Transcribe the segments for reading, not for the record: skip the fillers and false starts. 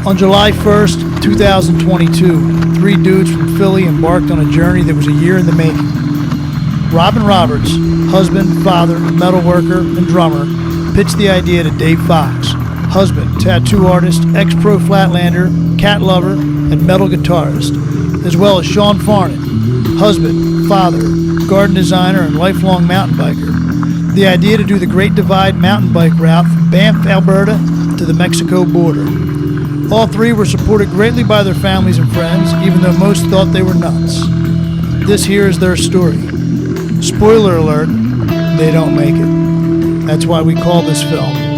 On July 1st, 2022, three dudes from Philly embarked on a journey that was a year in the making. Robin Roberts, husband, father, metal worker, and drummer, pitched the idea to Dave Fox, husband, tattoo artist, ex-pro flatlander, cat lover, and metal guitarist, as well as Sean Farnan, husband, father, garden designer, and lifelong mountain biker. The idea to do the Great Divide mountain bike route from Banff, Alberta to the Mexico border. All three were supported greatly by their families and friends, even though most thought they were nuts. This here is their story. Spoiler alert, they don't make it. That's why we call this film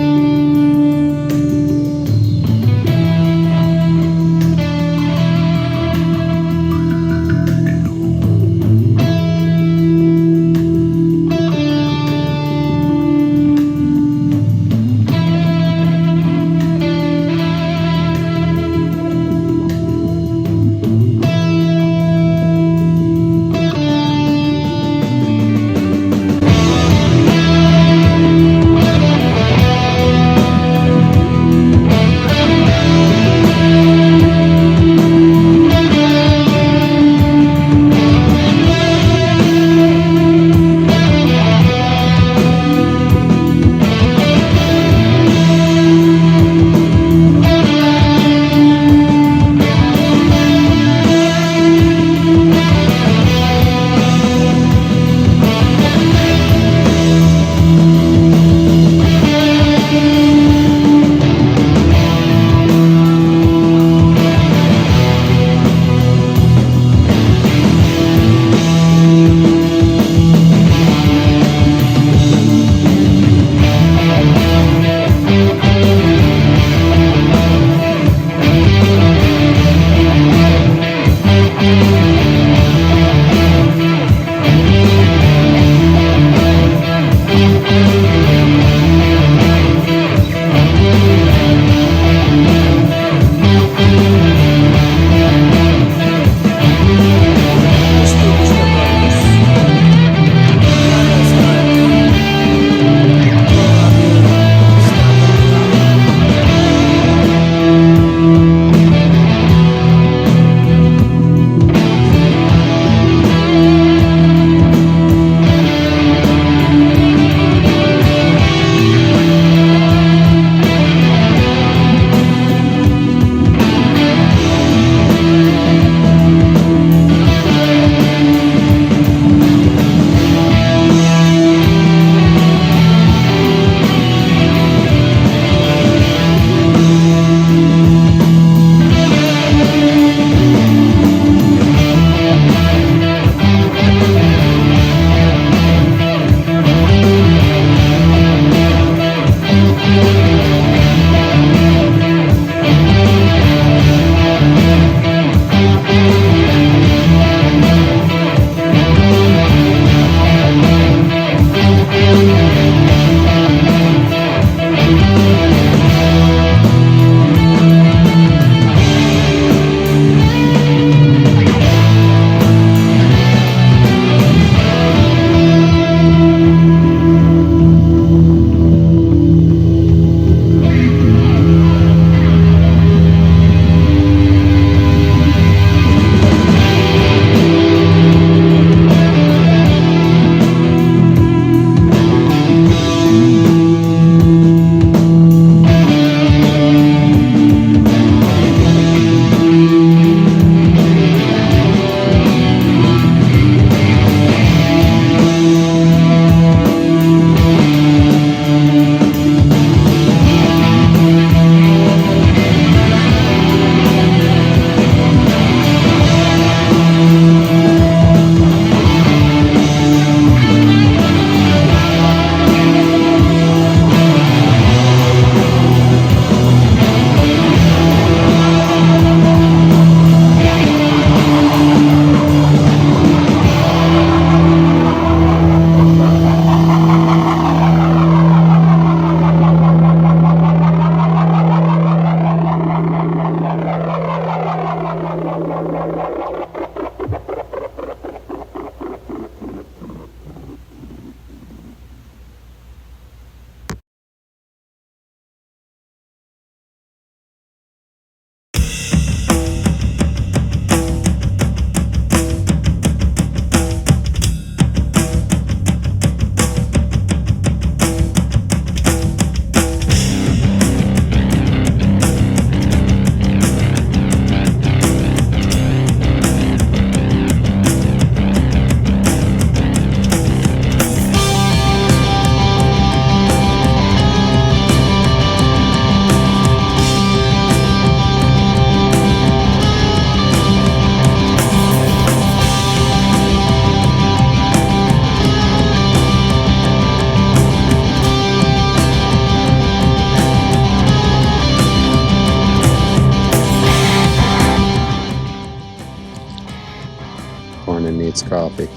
coffee.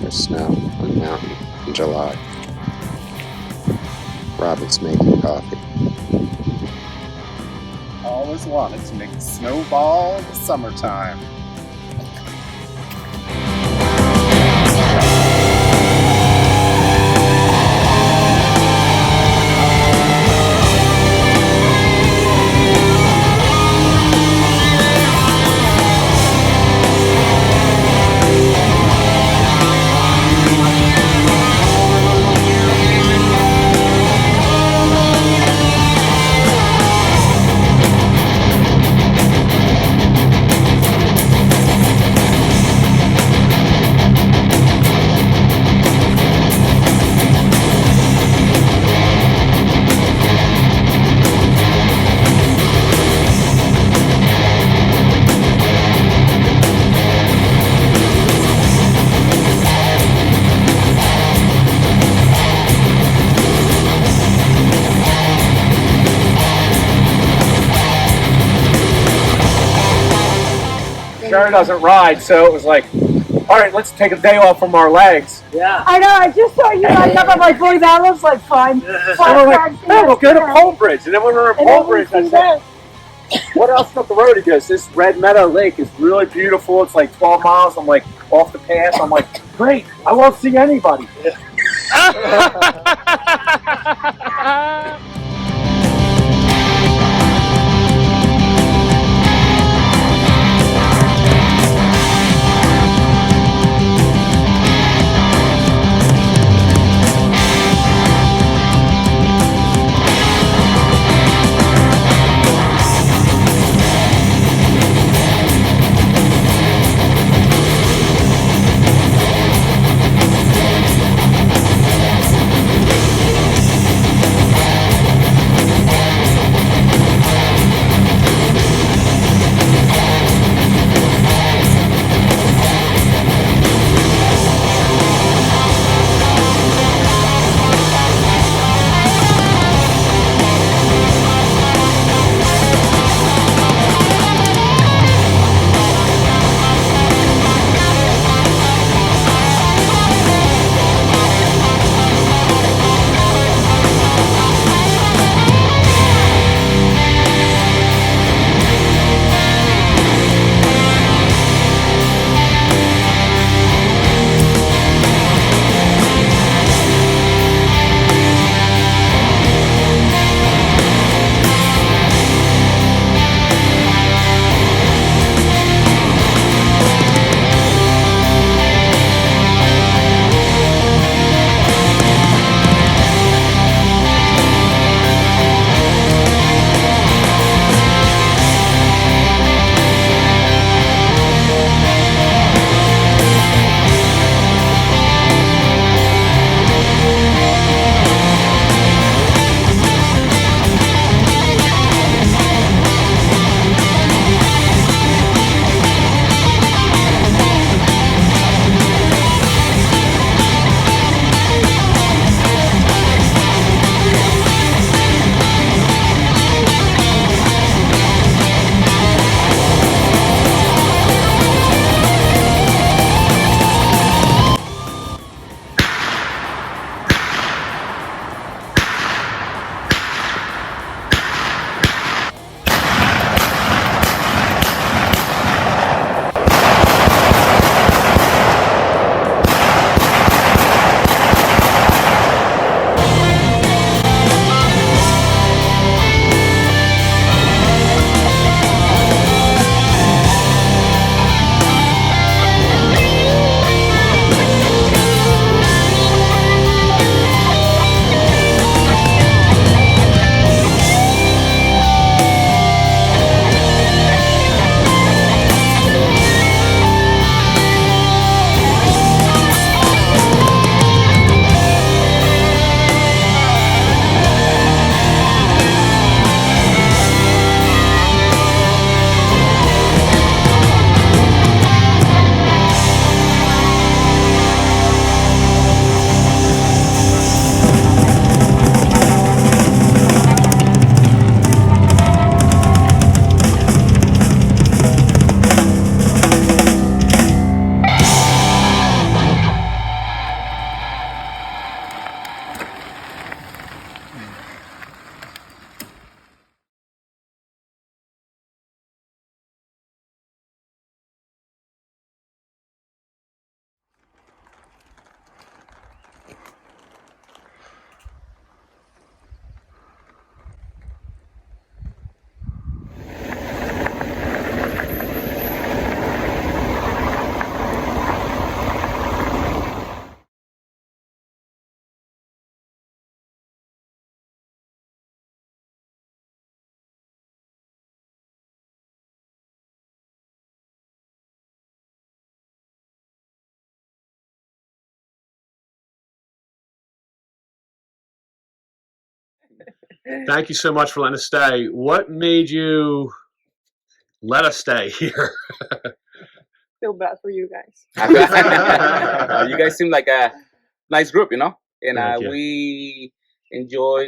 There's snow on the mountain in July. Robin's making coffee. Always wanted to make a snowball in the summertime. Sharon doesn't ride, so it was like, all right, let's take a day off from our legs. Yeah. I know, I just saw you lined up. I'm like, boy, that looks like fun. And we're like, hey, we'll go to Pole Bridge. And then when we were at Pole Bridge, I said, what else up the road? He goes, this Red Meadow Lake is really beautiful. It's like 12 miles. I'm like, off the pass. I'm like, great, I won't see anybody. Thank you so much for letting us stay. What made you let us stay here? Feel bad for you guys. You guys seem like a nice group, you know, and Thank you. we enjoy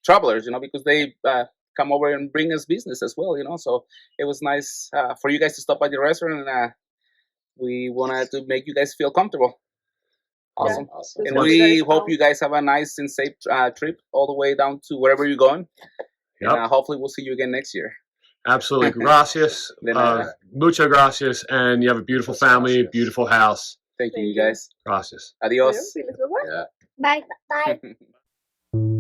travelers, you know, because they come over and bring us business as well, you know. So it was nice for you guys to stop by the restaurant, and we wanted to make you guys feel comfortable. Awesome. Awesome. And That's we very hope fun. you guys have a nice and safe trip all the way down to wherever you're going. Yep. And hopefully we'll see you again next year. Absolutely. Gracias. De nada. Muchas gracias. And you have a beautiful family, Gracias. beautiful house. Thank you, Thank you you. guys. Gracias. Adios. Sí, les veo. Yeah. Bye. Bye.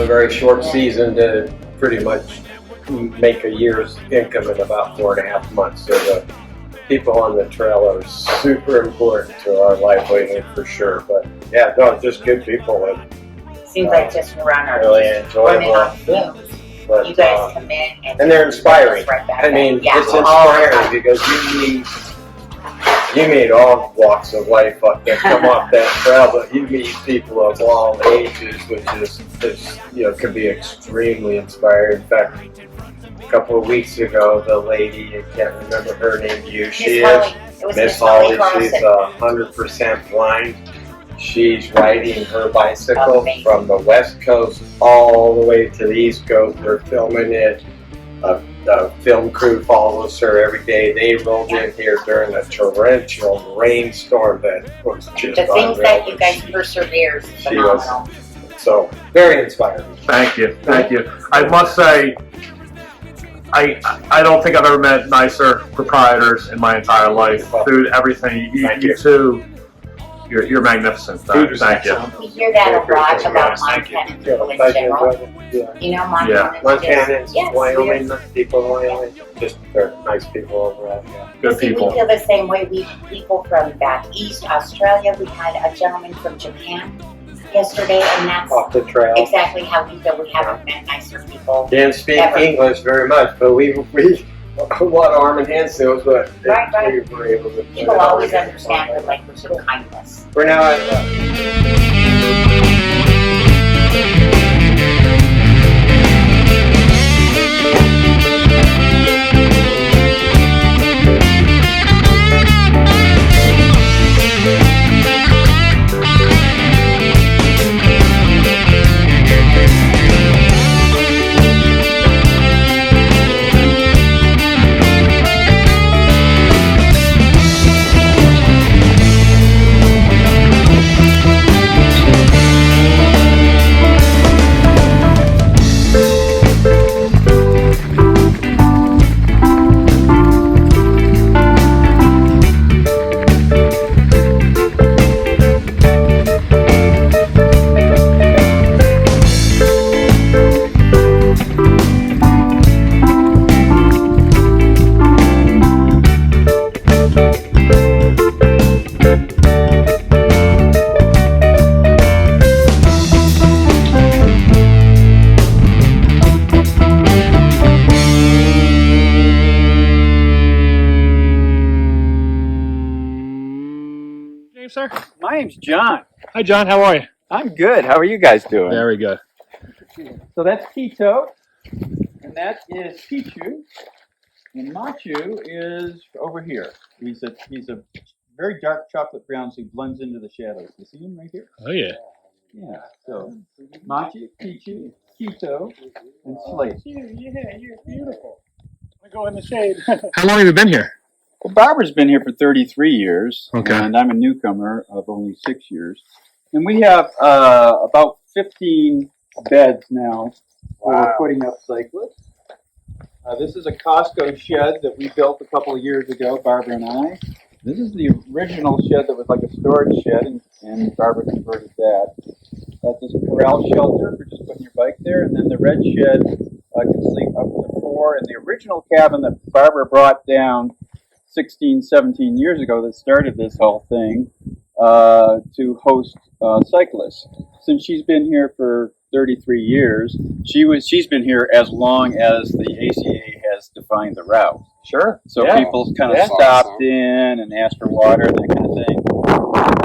Very short season to pretty much make a year's income in about 4.5 months. So the people on the trail are super important to our livelihood for sure. But yeah, no, just good people and Seems like just around our really running enjoyable. on fumes. But, You guys come in and they're inspiring. Right back I mean, yeah. it's inspiring because you meet all walks of life that come off that trail, but you meet people of all ages, which is can be extremely inspiring. In fact, a couple of weeks ago, the lady, I can't remember her name, Miss Holly. She's 100% blind. She's riding her bicycle from the West Coast all the way to the East Coast. They're filming it. The film crew follows her every day. They rolled in here during a torrential rainstorm that was just The things unreal. that you guys persevere is She was phenomenal. so very inspiring. Thank you. Thank you. I must say, I don't think I've ever met nicer proprietors in my entire life. Food, everything. You two, you're magnificent. Thank you. We hear that a lot about Montana people in general. You know, Montana. Montanans, Yes, Wyoming, people in Wyoming, just they're nice people overall. Yeah. Good people. We feel the same way. We people from back east, Australia. We had a gentleman from Japan yesterday, and that's Off the trail. exactly how we feel. We haven't met nicer people. Didn't speak Ever. English very much, but we a lot of arm and hand skills, but Right. we were able to. People always understand the language of kindness. We're now at. sir? My name's John. Hi, John. How are you? I'm good. How are you guys doing? Very good. So that's Keto, and that is Pichu, and Machu is over here. He's a very dark chocolate brown, so he blends into the shadows. You see him right here? Oh, yeah. Yeah. So Machu, Pichu, Keto, and Slate. Yeah, you're beautiful. I go in the shade. How long have you been here? Well, Barbara's been here for 33 years, Okay. and I'm a newcomer of only 6 years. And we have about 15 beds now. We're putting up cyclists. This is a Costco shed that we built a couple of years ago, Barbara and I. This is the original shed that was like a storage shed, and Barbara converted that. That's a corral shelter for just putting your bike there, and then the red shed can sleep up to 4. And the original cabin that Barbara brought down 16, 17 years ago that started this whole thing to host cyclists. Since she's been here for 33 years, she's been here as long as the ACA has defined the route. Sure. So Yeah. people kind of Yeah. stopped in and asked for water, that kind of thing.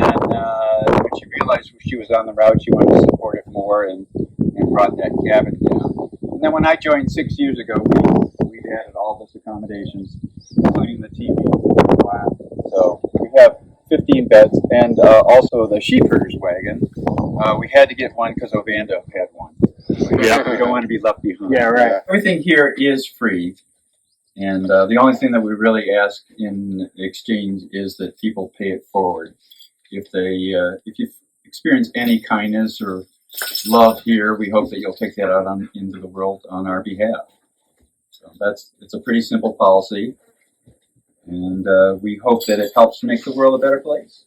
And then when she realized she was on the route, she wanted to support it more and brought that cabin down. And then when I joined 6 years ago, we've added all this accommodations, including the TV. Wow. So we have 15 beds, and also the sheep herders wagon. We had to get one because Ovando had one. We don't want to be left behind. Yeah, right. Everything here is free, and the only thing that we really ask in exchange is that people pay it forward. If you experience any kindness or love here, we hope that you'll take that out into the world on our behalf. So it's a pretty simple policy. And we hope that it helps make the world a better place.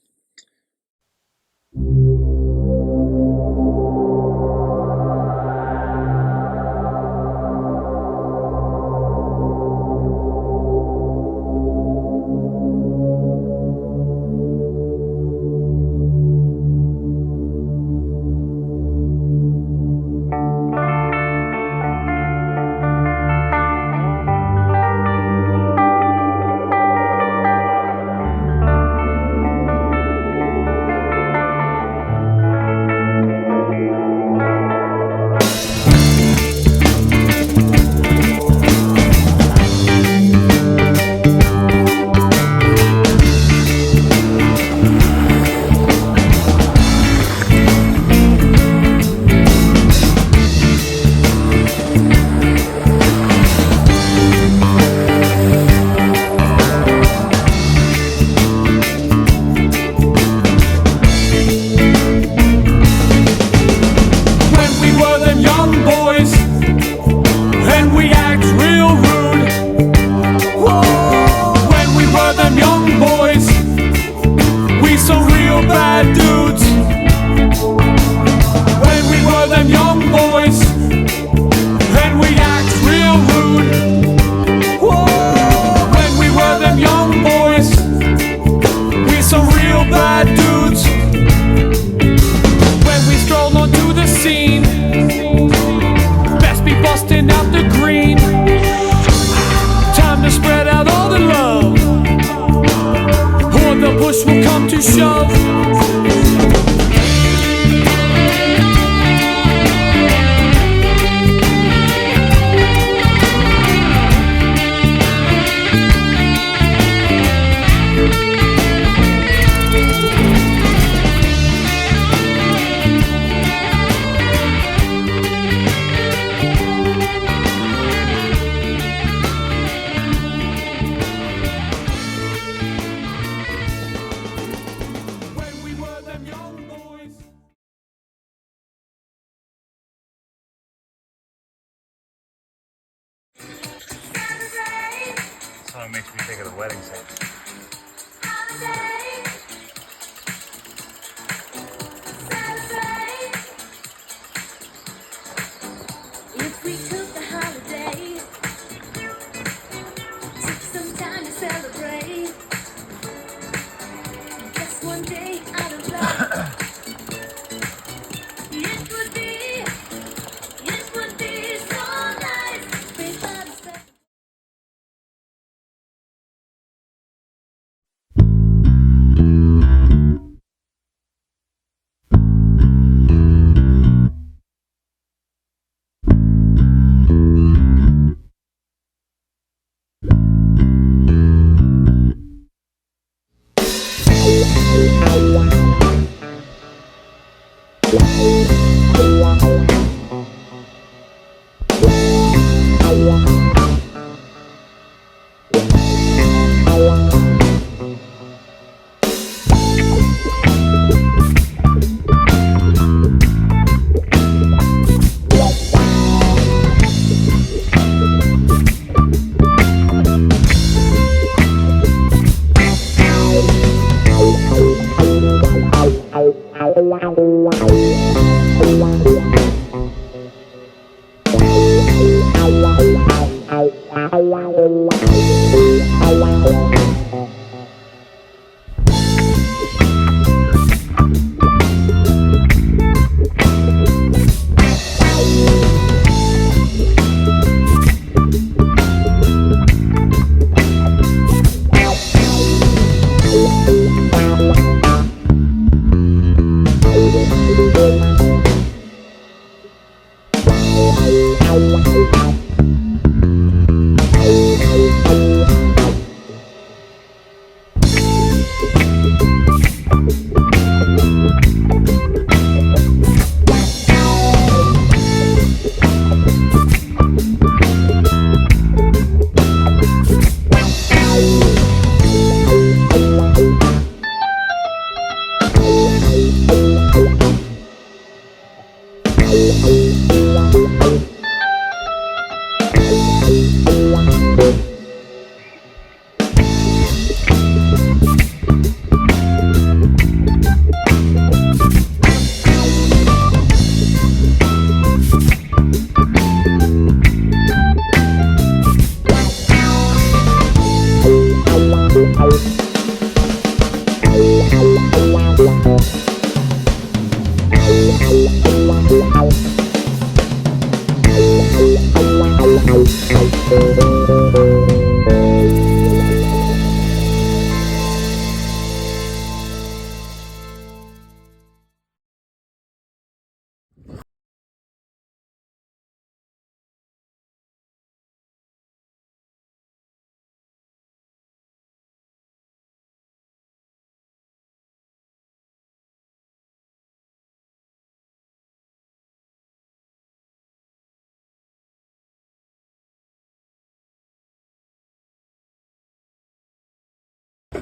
Song makes me think of the wedding scene. If we took a holiday, took some time to celebrate, just one day out of love, it would be so nice. Without a second.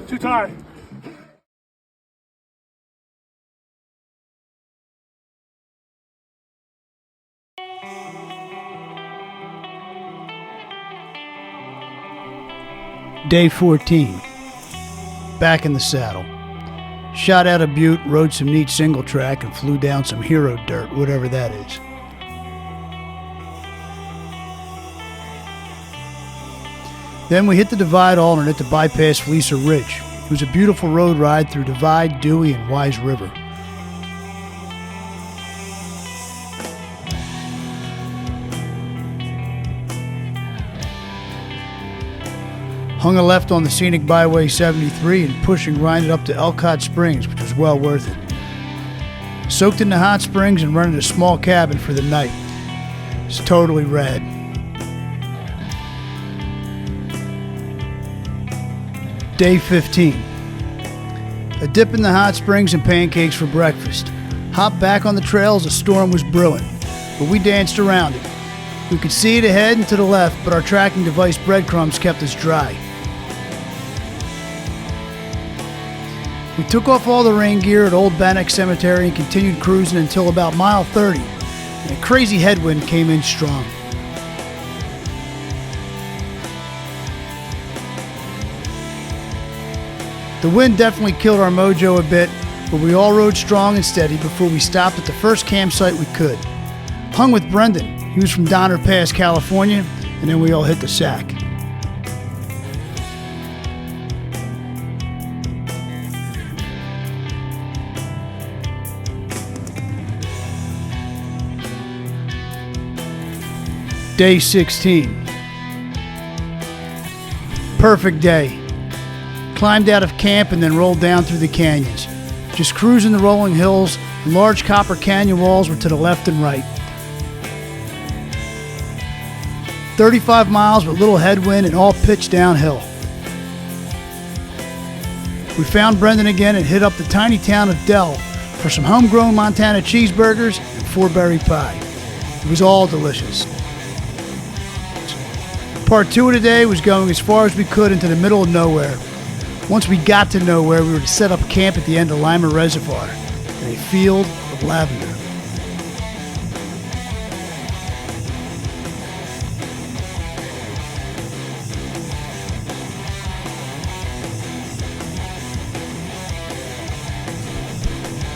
Too tired. Day 14. Back in the saddle. Shot out a butte, rode some neat single track, and flew down some hero dirt, whatever that is. Then we hit the Divide alternate to bypass Fleecer Ridge. It was a beautiful road ride through Divide, Dewey, and Wise River. Hung a left on the scenic Byway 73 and pushed and grinded up to Elcott Springs, which was well worth it. Soaked in the hot springs and rented a small cabin for the night. It's totally rad. Day 15. A dip in the hot springs and pancakes for breakfast. Hopped back on the trail as a storm was brewing, but we danced around it. We could see it ahead and to the left, but our tracking device breadcrumbs kept us dry. We took off all the rain gear at Old Bannock Cemetery and continued cruising until about mile 30, and a crazy headwind came in strong. The wind definitely killed our mojo a bit, but we all rode strong and steady before we stopped at the first campsite we could. Hung with Brendan. He was from Donner Pass, California, and then we all hit the sack. Day 16. Perfect day. Climbed out of camp and then rolled down through the canyons. Just cruising the rolling hills, and large copper canyon walls were to the left and right. 35 miles with little headwind and all pitch downhill. We found Brendan again and hit up the tiny town of Dell for some homegrown Montana cheeseburgers and 4-berry pie. It was all delicious. Part 2 of the day was going as far as we could into the middle of nowhere. Once we got to nowhere, we were to set up camp at the end of Lima Reservoir in a field of lavender.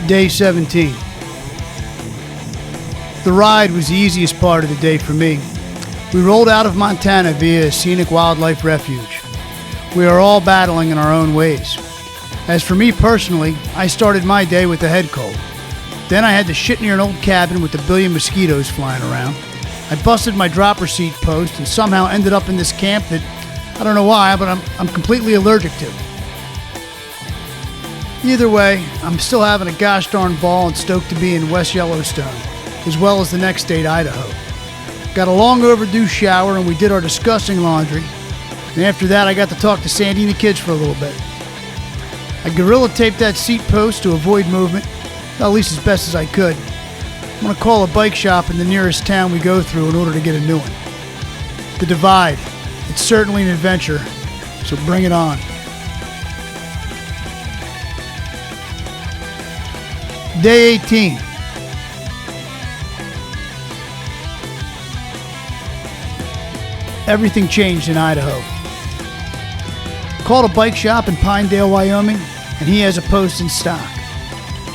Day 17. The ride was the easiest part of the day for me. We rolled out of Montana via a scenic wildlife refuge. We are all battling in our own ways. As for me personally, I started my day with a head cold. Then I had to shit near an old cabin with a billion mosquitoes flying around. I busted my dropper seat post and somehow ended up in this camp that, I don't know why, but I'm completely allergic to. Either way, I'm still having a gosh darn ball and stoked to be in West Yellowstone, as well as the next state, Idaho. got a long overdue shower, and we did our disgusting laundry. And after that, I got to talk to Sandy and the kids for a little bit. I gorilla taped that seat post to avoid movement, at least as best as I could. I'm going to call a bike shop in the nearest town we go through in order to get a new one. The Divide. It's certainly an adventure, so bring it on. Day 18. Everything changed in Idaho. Called a bike shop in Pinedale, Wyoming, and he has a post in stock.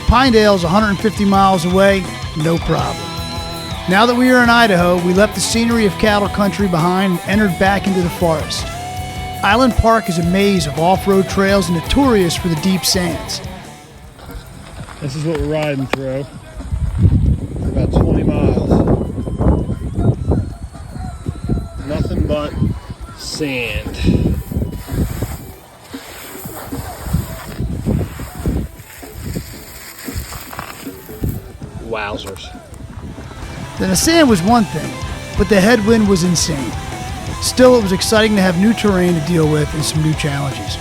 Pinedale's 150 miles away, no problem. Now that we are in Idaho, we left the scenery of cattle country behind and entered back into the forest. Island Park is a maze of off-road trails and notorious for the deep sands. This is what we're riding through. About 20 miles. Nothing but sand. Wowzers. Then the sand was one thing, but the headwind was insane. Still, it was exciting to have new terrain to deal with and some new challenges.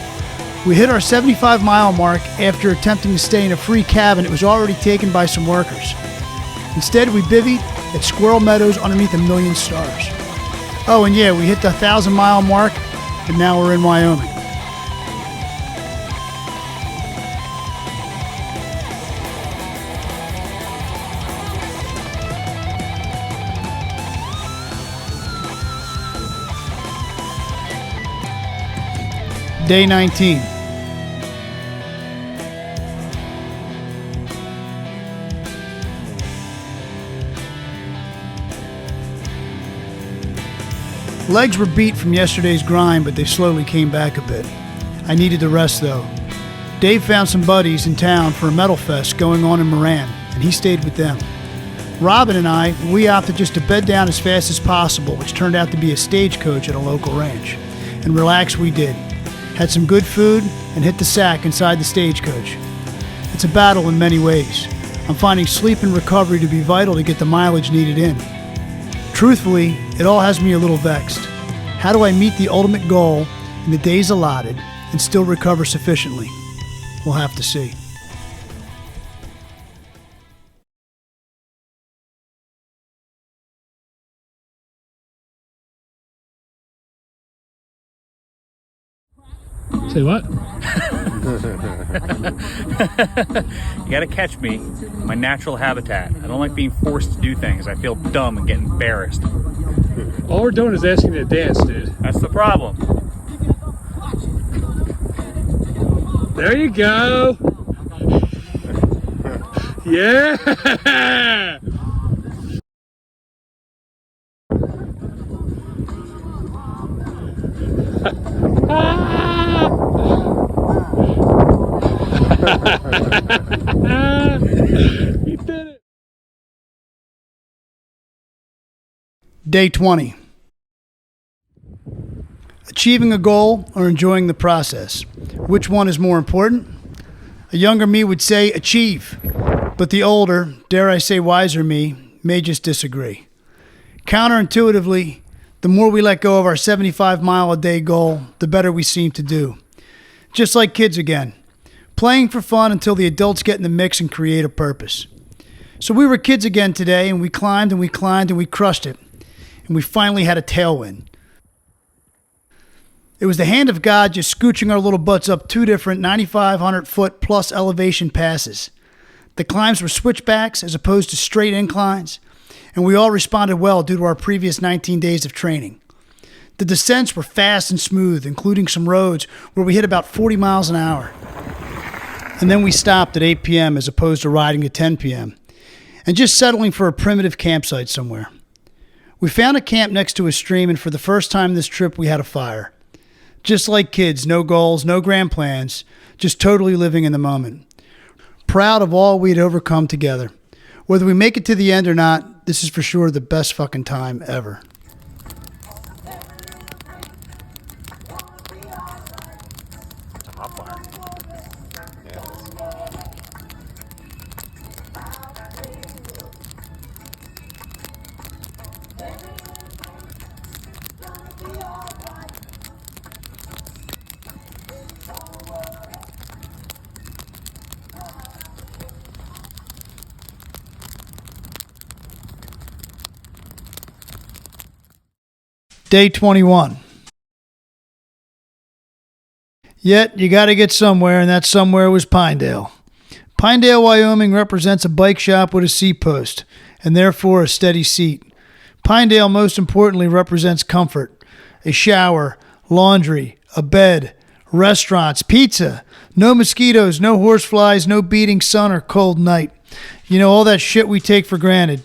We hit our 75-mile mark after attempting to stay in a free cabin that was already taken by some workers. Instead, we bivvied at Squirrel Meadows underneath a million stars. Oh, and yeah, we hit the 1,000-mile mark, and now we're in Wyoming. Day 19. Legs were beat from yesterday's grind, but they slowly came back a bit. I needed the rest though. Dave found some buddies in town for a metal fest going on in Moran, and he stayed with them. Robin and I, we opted just to bed down as fast as possible, which turned out to be a stagecoach at a local ranch. And relax we did. Had some good food and hit the sack inside the stagecoach. It's a battle in many ways. I'm finding sleep and recovery to be vital to get the mileage needed in. Truthfully, it all has me a little vexed. How do I meet the ultimate goal in the days allotted and still recover sufficiently? We'll have to see. Say what? You gotta catch me in my natural habitat. I don't like being forced to do things. I feel dumb and get embarrassed. All we're doing is asking you to dance, dude. That's the problem. There you go. Yeah. You did it. Day 20. Achieving a goal or enjoying the process? Which one is more important? A younger me would say achieve, but the older, dare I say wiser me, may just disagree. Counterintuitively, the more we let go of our 75-mile-a-day goal, the better we seem to do. Just like kids again, playing for fun until the adults get in the mix and create a purpose. So we were kids again today, and we climbed and we climbed and we crushed it. And we finally had a tailwind. It was the hand of God just scooching our little butts up two different 9,500-foot plus elevation passes. The climbs were switchbacks as opposed to straight inclines, and we all responded well due to our previous 19 days of training. The descents were fast and smooth, including some roads where we hit about 40 miles an hour. And then we stopped at 8 p.m. as opposed to riding at 10 p.m. and just settling for a primitive campsite somewhere. We found a camp next to a stream, and for the first time this trip, we had a fire. Just like kids, no goals, no grand plans, just totally living in the moment. Proud of all we'd overcome together. Whether we make it to the end or not, this is for sure the best fucking time ever. Day 21. Yet, you got to get somewhere, and that somewhere was Pinedale. Pinedale, Wyoming represents a bike shop with a seat post, and therefore a steady seat. Pinedale, most importantly, represents comfort. A shower, laundry, a bed, restaurants, pizza, no mosquitoes, no horseflies, no beating sun or cold night. You know, all that shit we take for granted.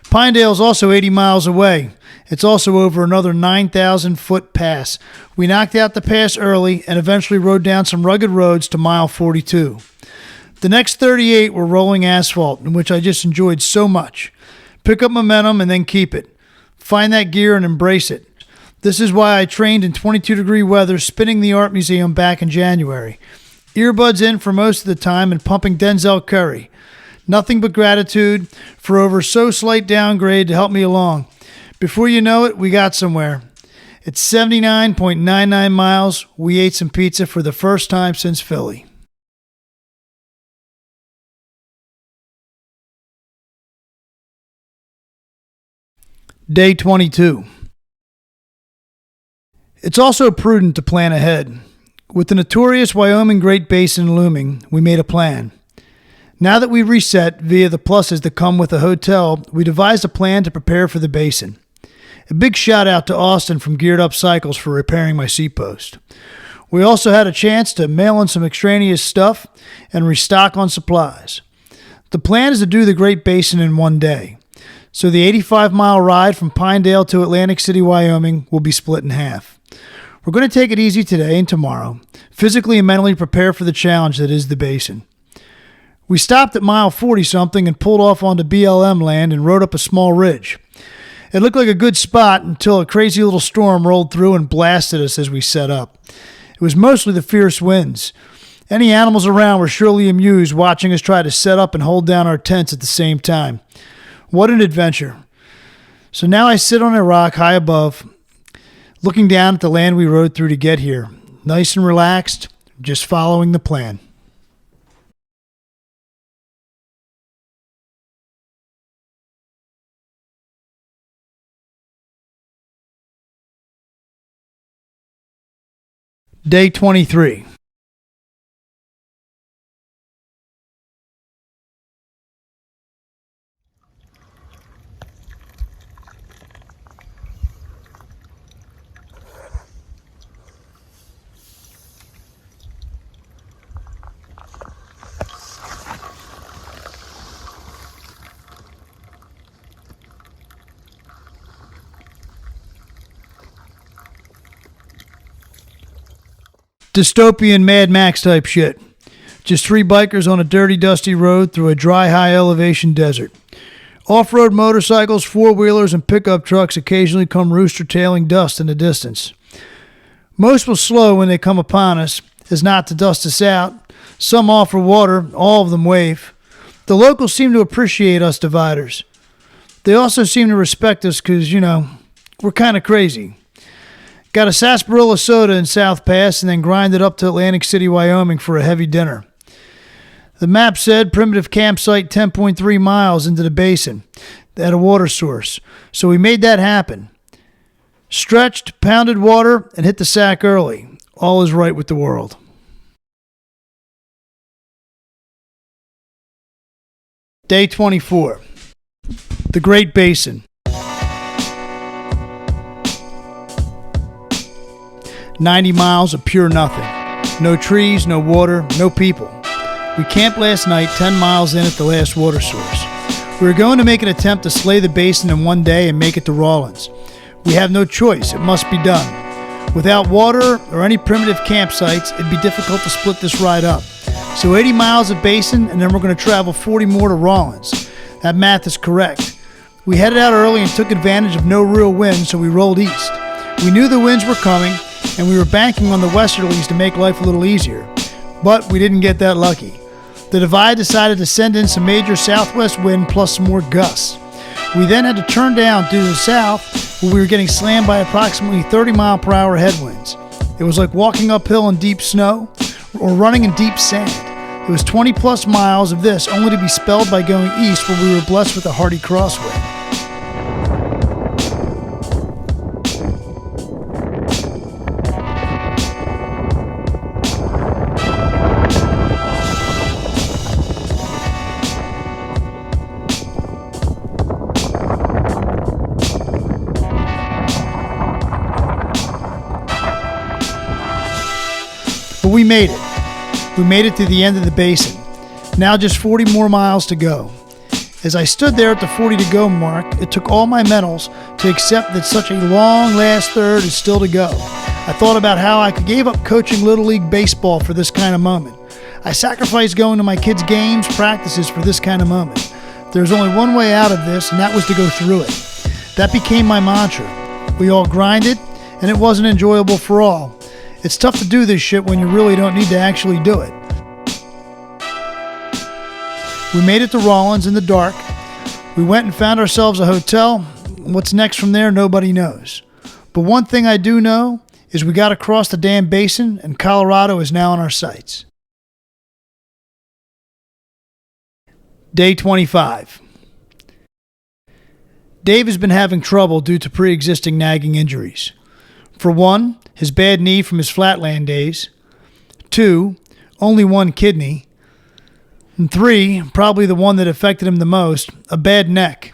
Pinedale's also 80 miles away. It's also over another 9,000-foot pass. We knocked out the pass early and eventually rode down some rugged roads to mile 42. The next 38 were rolling asphalt, in which I just enjoyed so much. Pick up momentum and then keep it. Find that gear and embrace it. This is why I trained in 22-degree weather spinning the art museum back in January. Earbuds in for most of the time and pumping Denzel Curry. Nothing but gratitude for over so slight downgrade to help me along. Before you know it, we got somewhere. It's 79.99 miles. We ate some pizza for the first time since Philly. Day 22. It's also prudent to plan ahead. With the notorious Wyoming Great Basin looming, we made a plan. Now that we reset via the pluses that come with a hotel, we devised a plan to prepare for the basin. A big shout out to Austin from Geared Up Cycles for repairing my seat post. We also had a chance to mail in some extraneous stuff and restock on supplies. The plan is to do the Great Basin in one day. So the 85-mile ride from Pinedale to Atlantic City, Wyoming will be split in half. We're going to take it easy today and tomorrow, physically and mentally prepare for the challenge that is the basin. We stopped at mile 40-something and pulled off onto BLM land and rode up a small ridge. It looked like a good spot until a crazy little storm rolled through and blasted us as we set up. It was mostly the fierce winds. Any animals around were surely amused watching us try to set up and hold down our tents at the same time. What an adventure. So now I sit on a rock high above, looking down at the land we rode through to get here. Nice and relaxed, just following the plan. Day 23. Dystopian Mad Max type shit. Just three bikers on a dirty, dusty road through a dry, high-elevation desert. Off-road motorcycles, four-wheelers, and pickup trucks occasionally come rooster-tailing dust in the distance. Most will slow when they come upon us, as not to dust us out. Some offer water, all of them wave. The locals seem to appreciate us dividers. They also seem to respect us because, we're kind of crazy. Got a sarsaparilla soda in South Pass and then grinded up to Atlantic City, Wyoming for a heavy dinner. The map said primitive campsite 10.3 miles into the basin at a water source. So we made that happen. Stretched, pounded water, and hit the sack early. All is right with the world. Day 24. The Great Basin. 90 miles of pure nothing. No trees, no water, no people. We camped last night 10 miles in at the last water source. We were going to make an attempt to slay the basin in one day and make it to Rawlins. We have no choice. It must be done. Without water or any primitive campsites, it'd be difficult to split this ride up. So 80 miles of basin, and then we're going to travel 40 more to Rawlins. That math is correct. We headed out early and took advantage of no real wind, so we rolled east. We knew the winds were coming, and we were banking on the westerlies to make life a little easier. But we didn't get that lucky. The divide decided to send in some major southwest wind plus some more gusts. We then had to turn down due to the south where we were getting slammed by approximately 30-mile-per-hour headwinds. It was like walking uphill in deep snow or running in deep sand. It was 20-plus miles of this, only to be spelled by going east, where we were blessed with a hardy crosswind. But we made it. We made it to the end of the basin. Now just 40 more miles to go. As I stood there at the 40 to go mark, it took all my mentals to accept that such a long last third is still to go. I thought about how I gave up coaching Little League baseball for this kind of moment. I sacrificed going to my kids' games, practices for this kind of moment. There's only one way out of this, and that was to go through it. That became my mantra. We all grinded, and it wasn't enjoyable for all. It's tough to do this shit when you really don't need to actually do it. We made it to Rawlins in the dark. We went and found ourselves a hotel. What's next from there, nobody knows. But one thing I do know is we got across the damn basin, and Colorado is now in our sights. Day 25. Dave has been having trouble due to pre-existing nagging injuries. For one, his bad knee from his flatland days. 2, only one kidney. And 3, probably the one that affected him the most, a bad neck.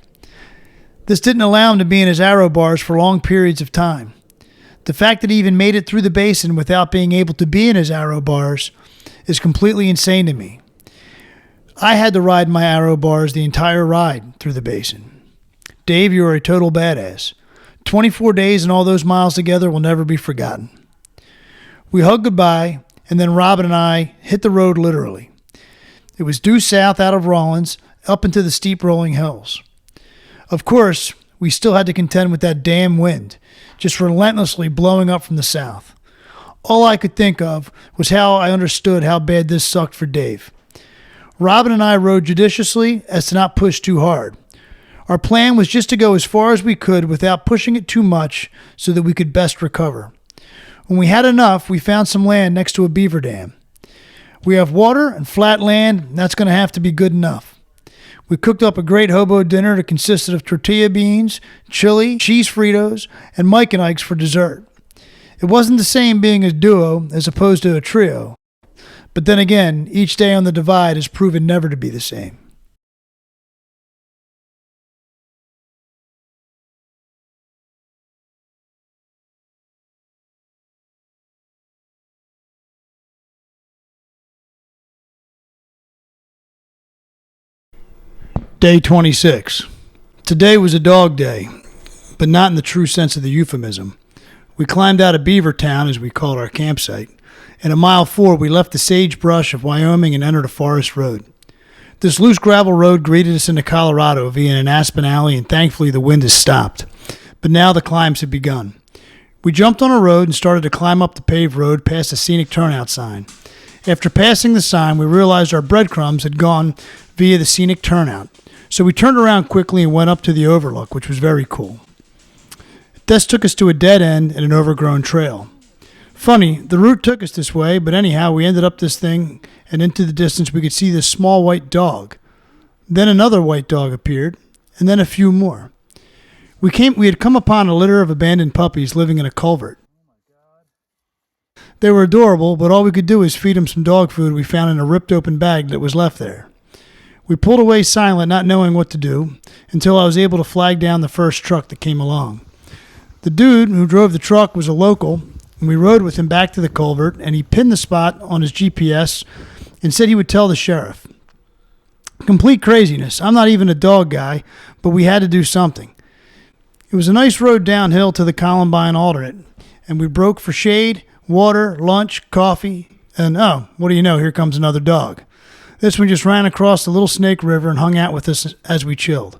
This didn't allow him to be in his arrow bars for long periods of time. The fact that he even made it through the basin without being able to be in his arrow bars is completely insane to me. I had to ride my arrow bars the entire ride through the basin. Dave, you are a total badass. 24 days and all those miles together will never be forgotten. We hugged goodbye, and then Robin and I hit the road literally. It was due south out of Rawlins, up into the steep rolling hills. Of course, we still had to contend with that damn wind, just relentlessly blowing up from the south. All I could think of was how I understood how bad this sucked for Dave. Robin and I rode judiciously as to not push too hard. Our plan was just to go as far as we could without pushing it too much so that we could best recover. When we had enough, we found some land next to a beaver dam. We have water and flat land, and that's going to have to be good enough. We cooked up a great hobo dinner that consisted of tortilla beans, chili, cheese Fritos, and Mike and Ike's for dessert. It wasn't the same being a duo as opposed to a trio. But then again, each day on the divide has proven never to be the same. Day 26. Today was a dog day, but not in the true sense of the euphemism. We climbed out of Beaver Town, as we called our campsite, and at mile 4 we left the sagebrush of Wyoming and entered a forest road. This loose gravel road greeted us into Colorado via an aspen alley, and thankfully the wind has stopped. But now the climbs have begun. We jumped on a road and started to climb up the paved road past a scenic turnout sign. After passing the sign, we realized our breadcrumbs had gone via the scenic turnout. So we turned around quickly and went up to the overlook, which was very cool. This took us to a dead end and an overgrown trail. Funny, the route took us this way, but anyhow, we ended up this thing, and into the distance we could see this small white dog. Then another white dog appeared, and then a few more. We had come upon a litter of abandoned puppies living in a culvert. They were adorable, but all we could do was feed them some dog food we found in a ripped open bag that was left there. We pulled away silent, not knowing what to do, until I was able to flag down the first truck that came along. The dude who drove the truck was a local, and we rode with him back to the culvert, and he pinned the spot on his GPS and said he would tell the sheriff. Complete craziness. I'm not even a dog guy, but we had to do something. It was a nice road downhill to the Columbine alternate, and we broke for shade, water, lunch, coffee, and oh, what do you know, here comes another dog. This one just ran across the Little Snake River and hung out with us as we chilled.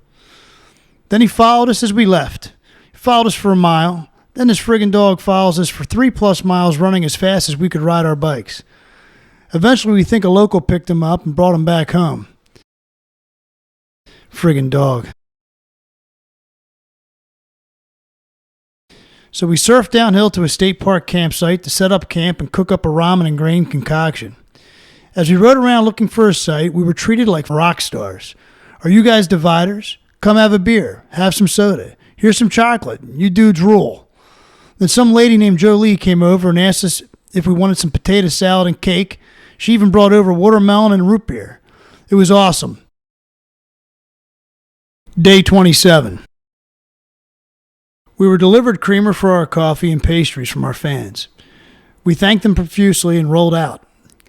Then he followed us as we left. He followed us for a mile. Then this friggin' dog follows us for 3+ miles running as fast as we could ride our bikes. Eventually we think a local picked him up and brought him back home. Friggin' dog. So we surfed downhill to a state park campsite to set up camp and cook up a ramen and grain concoction. As we rode around looking for a site, we were treated like rock stars. Are you guys dividers? Come have a beer, have some soda. Here's some chocolate. You dudes rule. Then some lady named Jolie came over and asked us if we wanted some potato salad and cake. She even brought over watermelon and root beer. It was awesome. Day 27. We were delivered creamer for our coffee and pastries from our fans. We thanked them profusely and rolled out.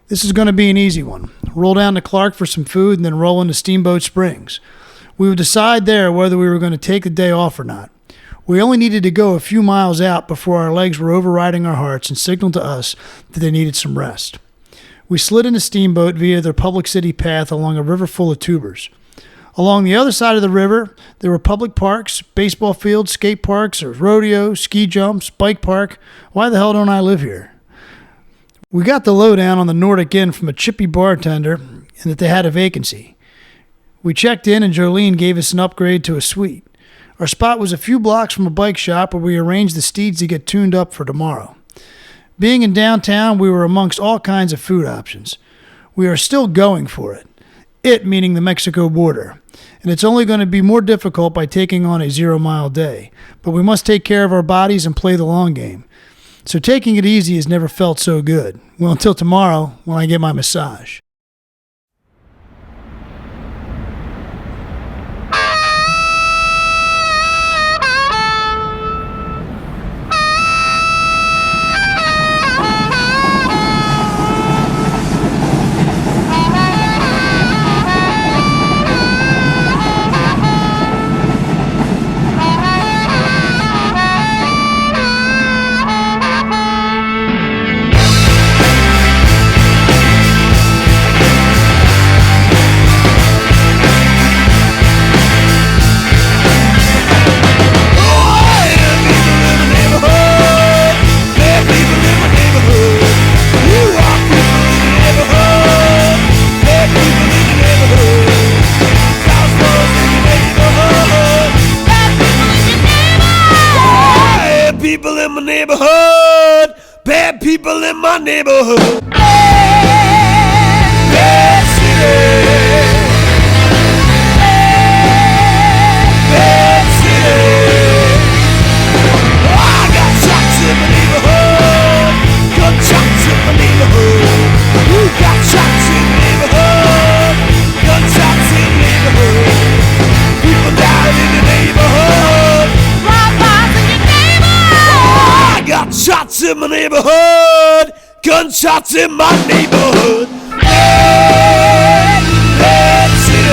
This is going to be an easy one. Roll down to Clark for some food and then roll into Steamboat Springs. We would decide there whether we were going to take the day off or not. We only needed to go a few miles out before our legs were overriding our hearts and signaled to us that they needed some rest. We slid into Steamboat via the Public City path along a river full of tubers. Along the other side of the river, there were public parks, baseball fields, skate parks, there was rodeo, ski jumps, bike park. Why the hell don't I live here? We got the lowdown on the Nordic Inn from a chippy bartender and that they had a vacancy. We checked in and Jolene gave us an upgrade to a suite. Our spot was a few blocks from a bike shop where we arranged the steeds to get tuned up for tomorrow. Being in downtown, we were amongst all kinds of food options. We are still going for it. It meaning the Mexico border. And it's only going to be more difficult by taking on a 0-mile day. But we must take care of our bodies and play the long game. So taking it easy has never felt so good. Well, until tomorrow when I get my massage. People in my neighborhood, bad people in my neighborhood. Bad city, bad city. Oh, I got shots in my neighborhood, gunshots in my neighborhood. You got shots in my neighborhood, gunshots in my neighborhood. People died in the neighborhood. I got shots in my neighborhood, gunshots in my neighborhood. Bad, bad city.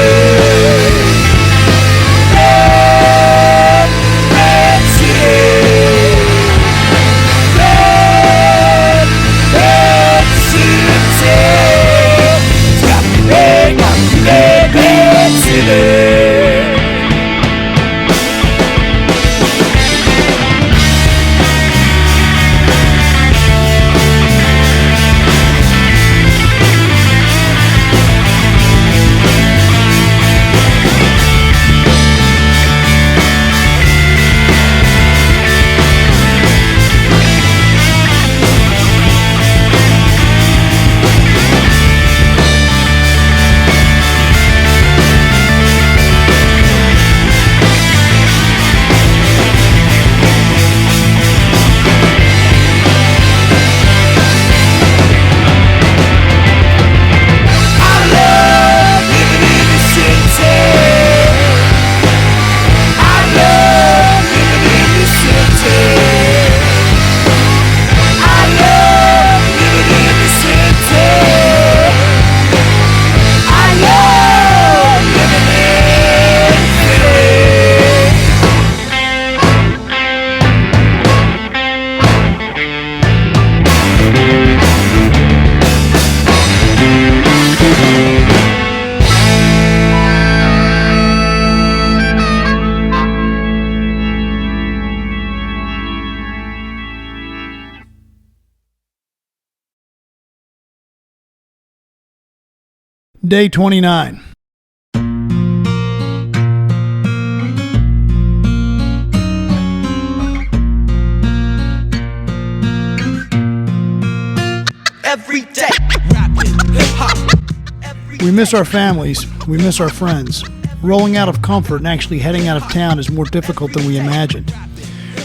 Bad, bad city. Bad, bad city. It's got me bad, bad city. Day 29. every day. Rapping, hip hop. We miss our families. We miss our friends. Rolling out of comfort and actually heading out of town is more difficult than we imagined.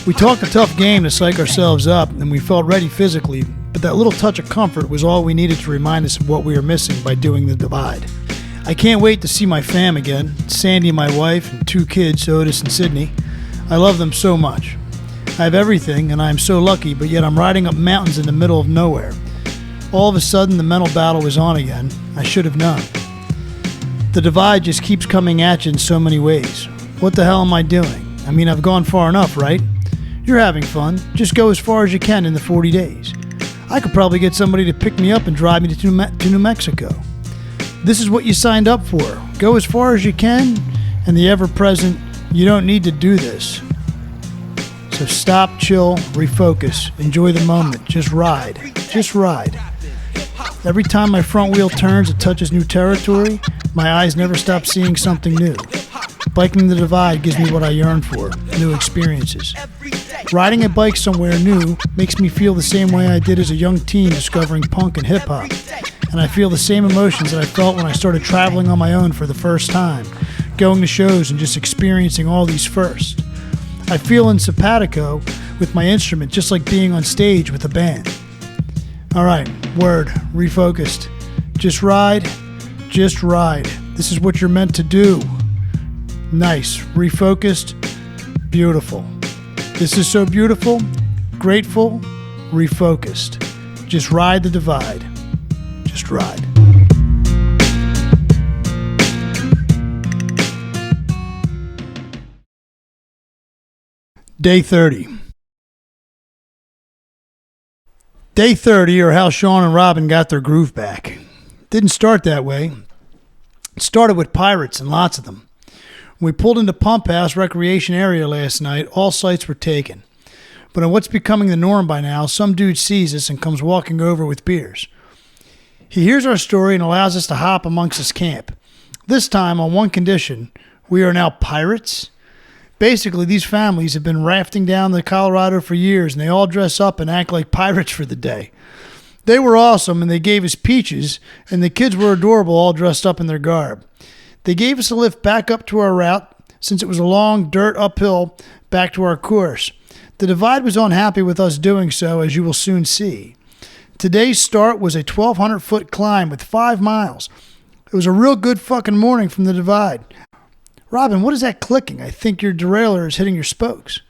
We talked a tough game to psych ourselves up, and we felt ready physically, but that little touch of comfort was all we needed to remind us of what we were missing by doing the divide. I can't wait to see my fam again, Sandy, my wife, and 2 kids, Otis and Sydney. I love them so much. I have everything, and I am so lucky, but yet I'm riding up mountains in the middle of nowhere. All of a sudden, the mental battle was on again. I should have known. The divide just keeps coming at you in so many ways. What the hell am I doing? I mean, I've gone far enough, right? You're having fun. Just go as far as you can in the 40 days. I could probably get somebody to pick me up and drive me to New Mexico. This is what you signed up for. Go as far as you can, and the ever-present, you don't need to do this. So stop, chill, refocus, enjoy the moment. Just ride. Just ride. Every time my front wheel turns, it touches new territory. My eyes never stop seeing something new. Biking the divide gives me what I yearn for, new experiences. Riding a bike somewhere new makes me feel the same way I did as a young teen discovering punk and hip-hop. And I feel the same emotions that I felt when I started traveling on my own for the first time, going to shows and just experiencing all these firsts. I feel in simpatico with my instrument, just like being on stage with a band. All right, word, refocused. Just ride, just ride. This is what you're meant to do. Nice, refocused, beautiful. This is so beautiful, grateful, refocused. Just ride the divide. Just ride. Day 30. Day 30, or how Sean and Robin got their groove back. Didn't start that way. It started with pirates and lots of them. When we pulled into Pump House Recreation Area last night, all sites were taken. But in what's becoming the norm by now, some dude sees us and comes walking over with beers. He hears our story and allows us to hop amongst his camp. This time on one condition: we are now pirates. Basically, these families have been rafting down the Colorado for years, and they all dress up and act like pirates for the day. They were awesome, and they gave us peaches, and the kids were adorable, all dressed up in their garb. They gave us a lift back up to our route, since it was a long dirt uphill back to our course. The divide was unhappy with us doing so, as you will soon see. Today's start was a 1,200-foot climb with 5 miles. It was a real good fucking morning from the divide. Robin, what is that clicking? I think your derailleur is hitting your spokes.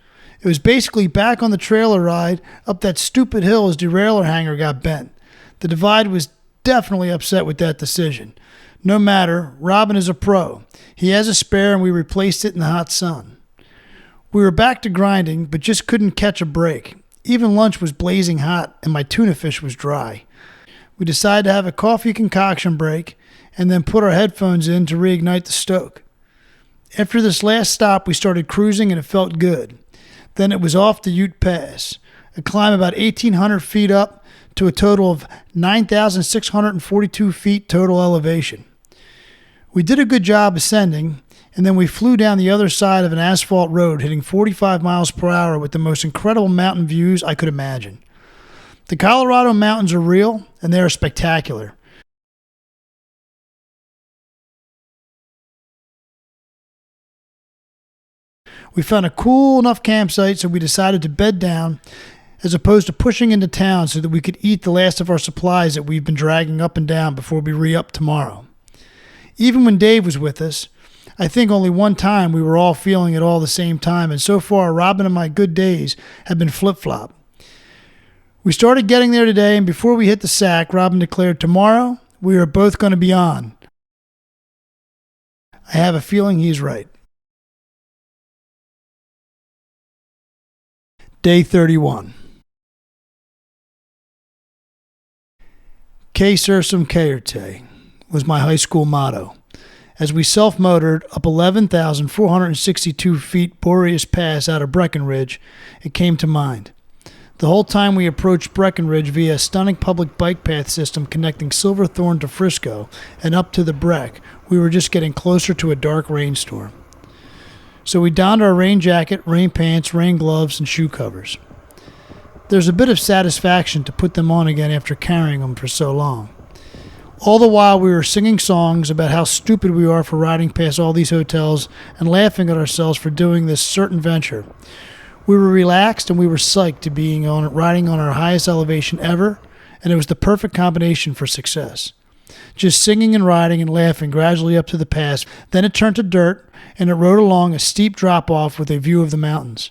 It was basically back on the trailer ride up that stupid hill as derailleur hanger got bent. The divide was definitely upset with that decision. No matter, Robin is a pro. He has a spare and we replaced it in the hot sun. We were back to grinding, but just couldn't catch a break. Even lunch was blazing hot and my tuna fish was dry. We decided to have a coffee concoction break and then put our headphones in to reignite the stoke. After this last stop, we started cruising and it felt good. Then it was off the Ute Pass, a climb about 1,800 feet up to a total of 9,642 feet total elevation. We did a good job ascending, and then we flew down the other side of an asphalt road hitting 45 miles per hour with the most incredible mountain views I could imagine. The Colorado mountains are real, and they are spectacular. We found a cool enough campsite, so we decided to bed down as opposed to pushing into town so that we could eat the last of our supplies that we've been dragging up and down before we re-up tomorrow. Even when Dave was with us, I think only one time we were all feeling it all the same time, and so far Robin and my good days have been flip-flop. We started getting there today, and before we hit the sack, Robin declared tomorrow we are both going to be on. I have a feeling he's right. Day 31. Que sursum caerte was my high school motto. As we self-motored up 11,462 feet Boreas Pass out of Breckenridge, it came to mind. The whole time we approached Breckenridge via a stunning public bike path system connecting Silverthorne to Frisco and up to the Breck, we were just getting closer to a dark rainstorm. So we donned our rain jacket, rain pants, rain gloves, and shoe covers. There's a bit of satisfaction to put them on again after carrying them for so long. All the while we were singing songs about how stupid we are for riding past all these hotels and laughing at ourselves for doing this certain venture. We were relaxed and we were psyched to being riding on our highest elevation ever, and it was the perfect combination for success. Just singing and riding and laughing gradually up to the pass. Then it turned to dirt, and it rode along a steep drop-off with a view of the mountains.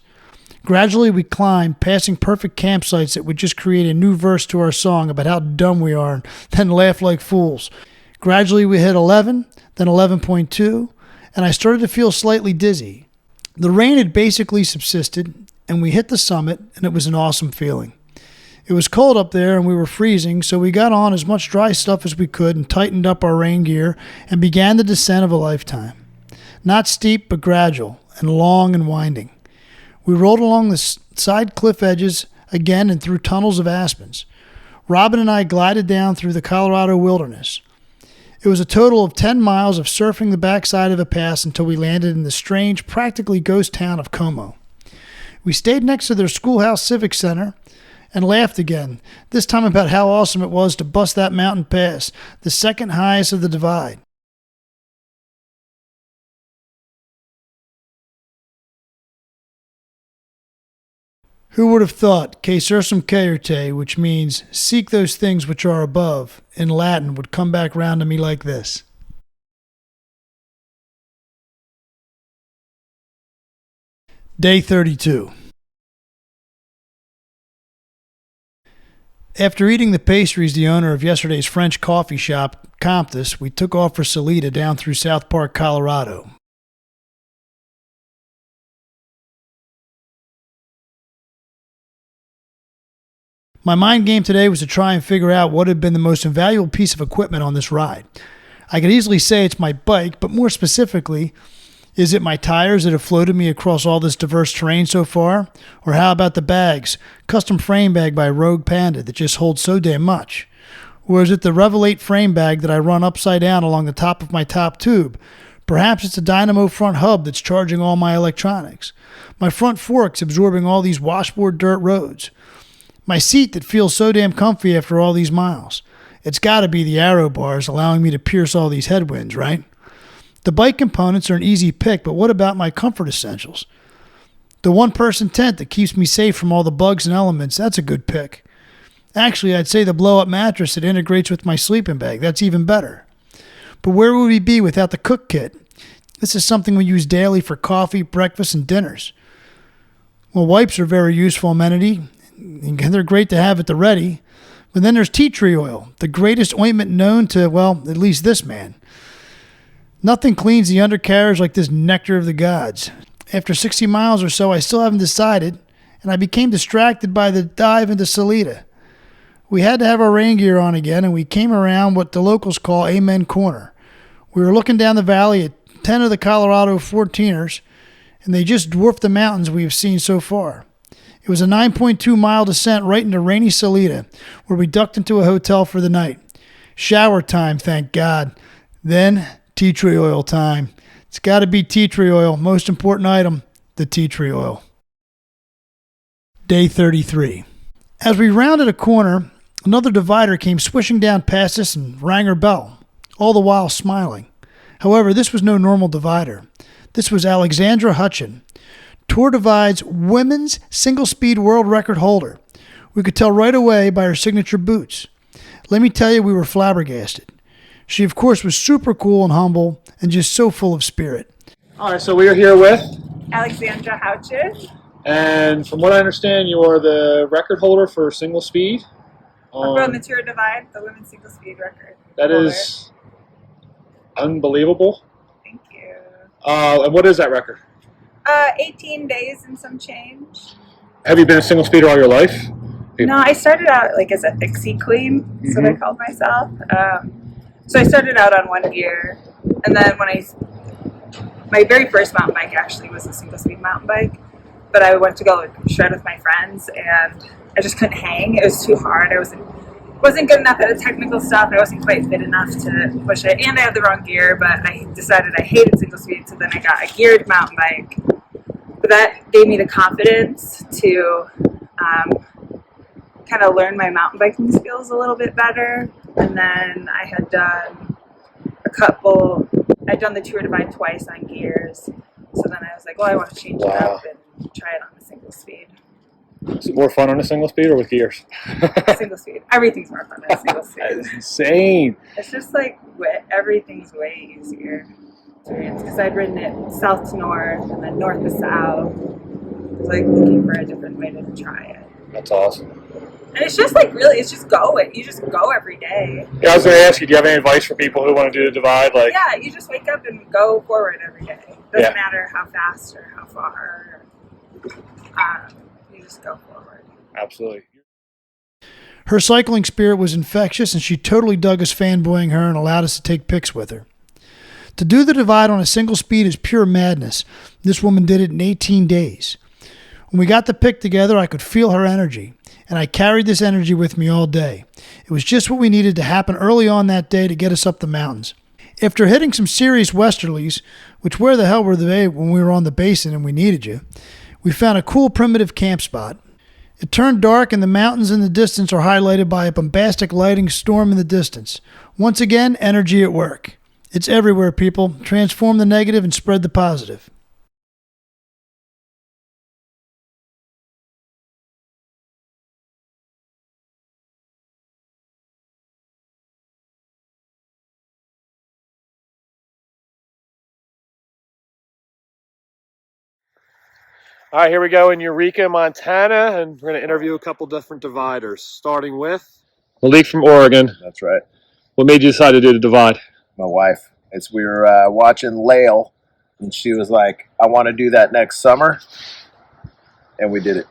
Gradually we climbed, passing perfect campsites that would just create a new verse to our song about how dumb we are, and then laugh like fools. Gradually we hit 11, then 11.2, and I started to feel slightly dizzy. The rain had basically subsisted, and we hit the summit, and it was an awesome feeling. It was cold up there and we were freezing, so we got on as much dry stuff as we could and tightened up our rain gear and began the descent of a lifetime. Not steep, but gradual and long and winding. We rolled along the side cliff edges again and through tunnels of aspens. Robin and I glided down through the Colorado wilderness. It was a total of 10 miles of surfing the backside of a pass until we landed in the strange, practically ghost town of Como. We stayed next to their schoolhouse civic center and laughed again, this time about how awesome it was to bust that mountain pass, the second highest of the divide. Who would have thought que sursum caerte, which means seek those things which are above, in Latin would come back round to me like this. Day 32. After eating the pastries the owner of yesterday's French coffee shop comped us, we took off for Salida down through South Park, Colorado. My mind game today was to try and figure out what had been the most invaluable piece of equipment on this ride. I could easily say it's my bike, but more specifically, is it my tires that have floated me across all this diverse terrain so far? Or how about the bags, custom frame bag by Rogue Panda that just holds so damn much? Or is it the Revelate frame bag that I run upside down along the top of my top tube? Perhaps it's a dynamo front hub that's charging all my electronics. My front forks absorbing all these washboard dirt roads. My seat that feels so damn comfy after all these miles. It's got to be the aero bars allowing me to pierce all these headwinds, right? The bike components are an easy pick, but what about my comfort essentials? The one-person tent that keeps me safe from all the bugs and elements, that's a good pick. Actually, I'd say the blow-up mattress that integrates with my sleeping bag, that's even better. But where would we be without the cook kit? This is something we use daily for coffee, breakfast, and dinners. Well, wipes are a very useful amenity, and they're great to have at the ready. But then there's tea tree oil, the greatest ointment known to, well, at least this man. Nothing cleans the undercarriage like this nectar of the gods. After 60 miles or so, I still haven't decided, and I became distracted by the dive into Salida. We had to have our rain gear on again, and we came around what the locals call Amen Corner. We were looking down the valley at 10 of the Colorado 14ers, and they just dwarfed the mountains we have seen so far. It was a 9.2 mile descent right into rainy Salida, where we ducked into a hotel for the night. Shower time, thank God. Then tea tree oil time. It's got to be tea tree oil. Most important item, the tea tree oil. Day 33. As we rounded a corner, another divider came swishing down past us and rang her bell, all the while smiling. However, this was no normal divider. This was Alexandra Hutchin, Tour Divide's women's single-speed world record holder. We could tell right away by her signature boots. Let me tell you, we were flabbergasted. She, of course, was super cool and humble and just so full of spirit. All right, so we are here with, Alexandra Houches. and from what I understand, you are the record holder for single speed. From the Tour Divide, the women's single speed record. That is unbelievable. Thank you. And what is that record? 18 days and some change. Have you been a single speeder all your life? No, I started out like as a fixie queen, that's what I called myself. So I started out on one gear, and then my very first mountain bike actually was a single speed mountain bike, but I went to go shred with my friends, and I just couldn't hang. It was too hard. I wasn't good enough at the technical stuff. I wasn't quite fit enough to push it, and I had the wrong gear, but I decided I hated single speed, so then I got a geared mountain bike. But that gave me the confidence to kind of learn my mountain biking skills a little bit better. And then I had done I'd done the Tour Divide twice on gears. So then I was like, well, I want to change it up and try it on a single speed. Is it more fun on a single speed or with gears? Single speed. Everything's more fun on a single speed. That is insane. It's just like everything's way easier because I'd ridden it south to north and then north to south. I was like looking for a different way to try it. That's awesome. And it's just like really, it's just going. You just go every day. Yeah, I was going to ask you, do you have any advice for people who want to do the divide? Like, yeah, you just wake up and go forward every day. Doesn't matter how fast or how far. You just go forward. Absolutely. Her cycling spirit was infectious, and she totally dug us fanboying her and allowed us to take pics with her. To do the divide on a single speed is pure madness. This woman did it in 18 days. When we got the pic together, I could feel her energy, and I carried this energy with me all day. It was just what we needed to happen early on that day to get us up the mountains. After hitting some serious westerlies, which where the hell were they when we were on the basin and we needed you, we found a cool primitive camp spot. It turned dark and the mountains in the distance are highlighted by a bombastic lighting storm in the distance. Once again, energy at work. It's everywhere, people. Transform the negative and spread the positive. all right, here we go in Eureka, Montana, and we're going to interview a couple different dividers, starting with Malik from Oregon. That's right. What made you decide to do the divide? My wife. We were watching Lael, and she was like, I want to do that next summer. And we did it.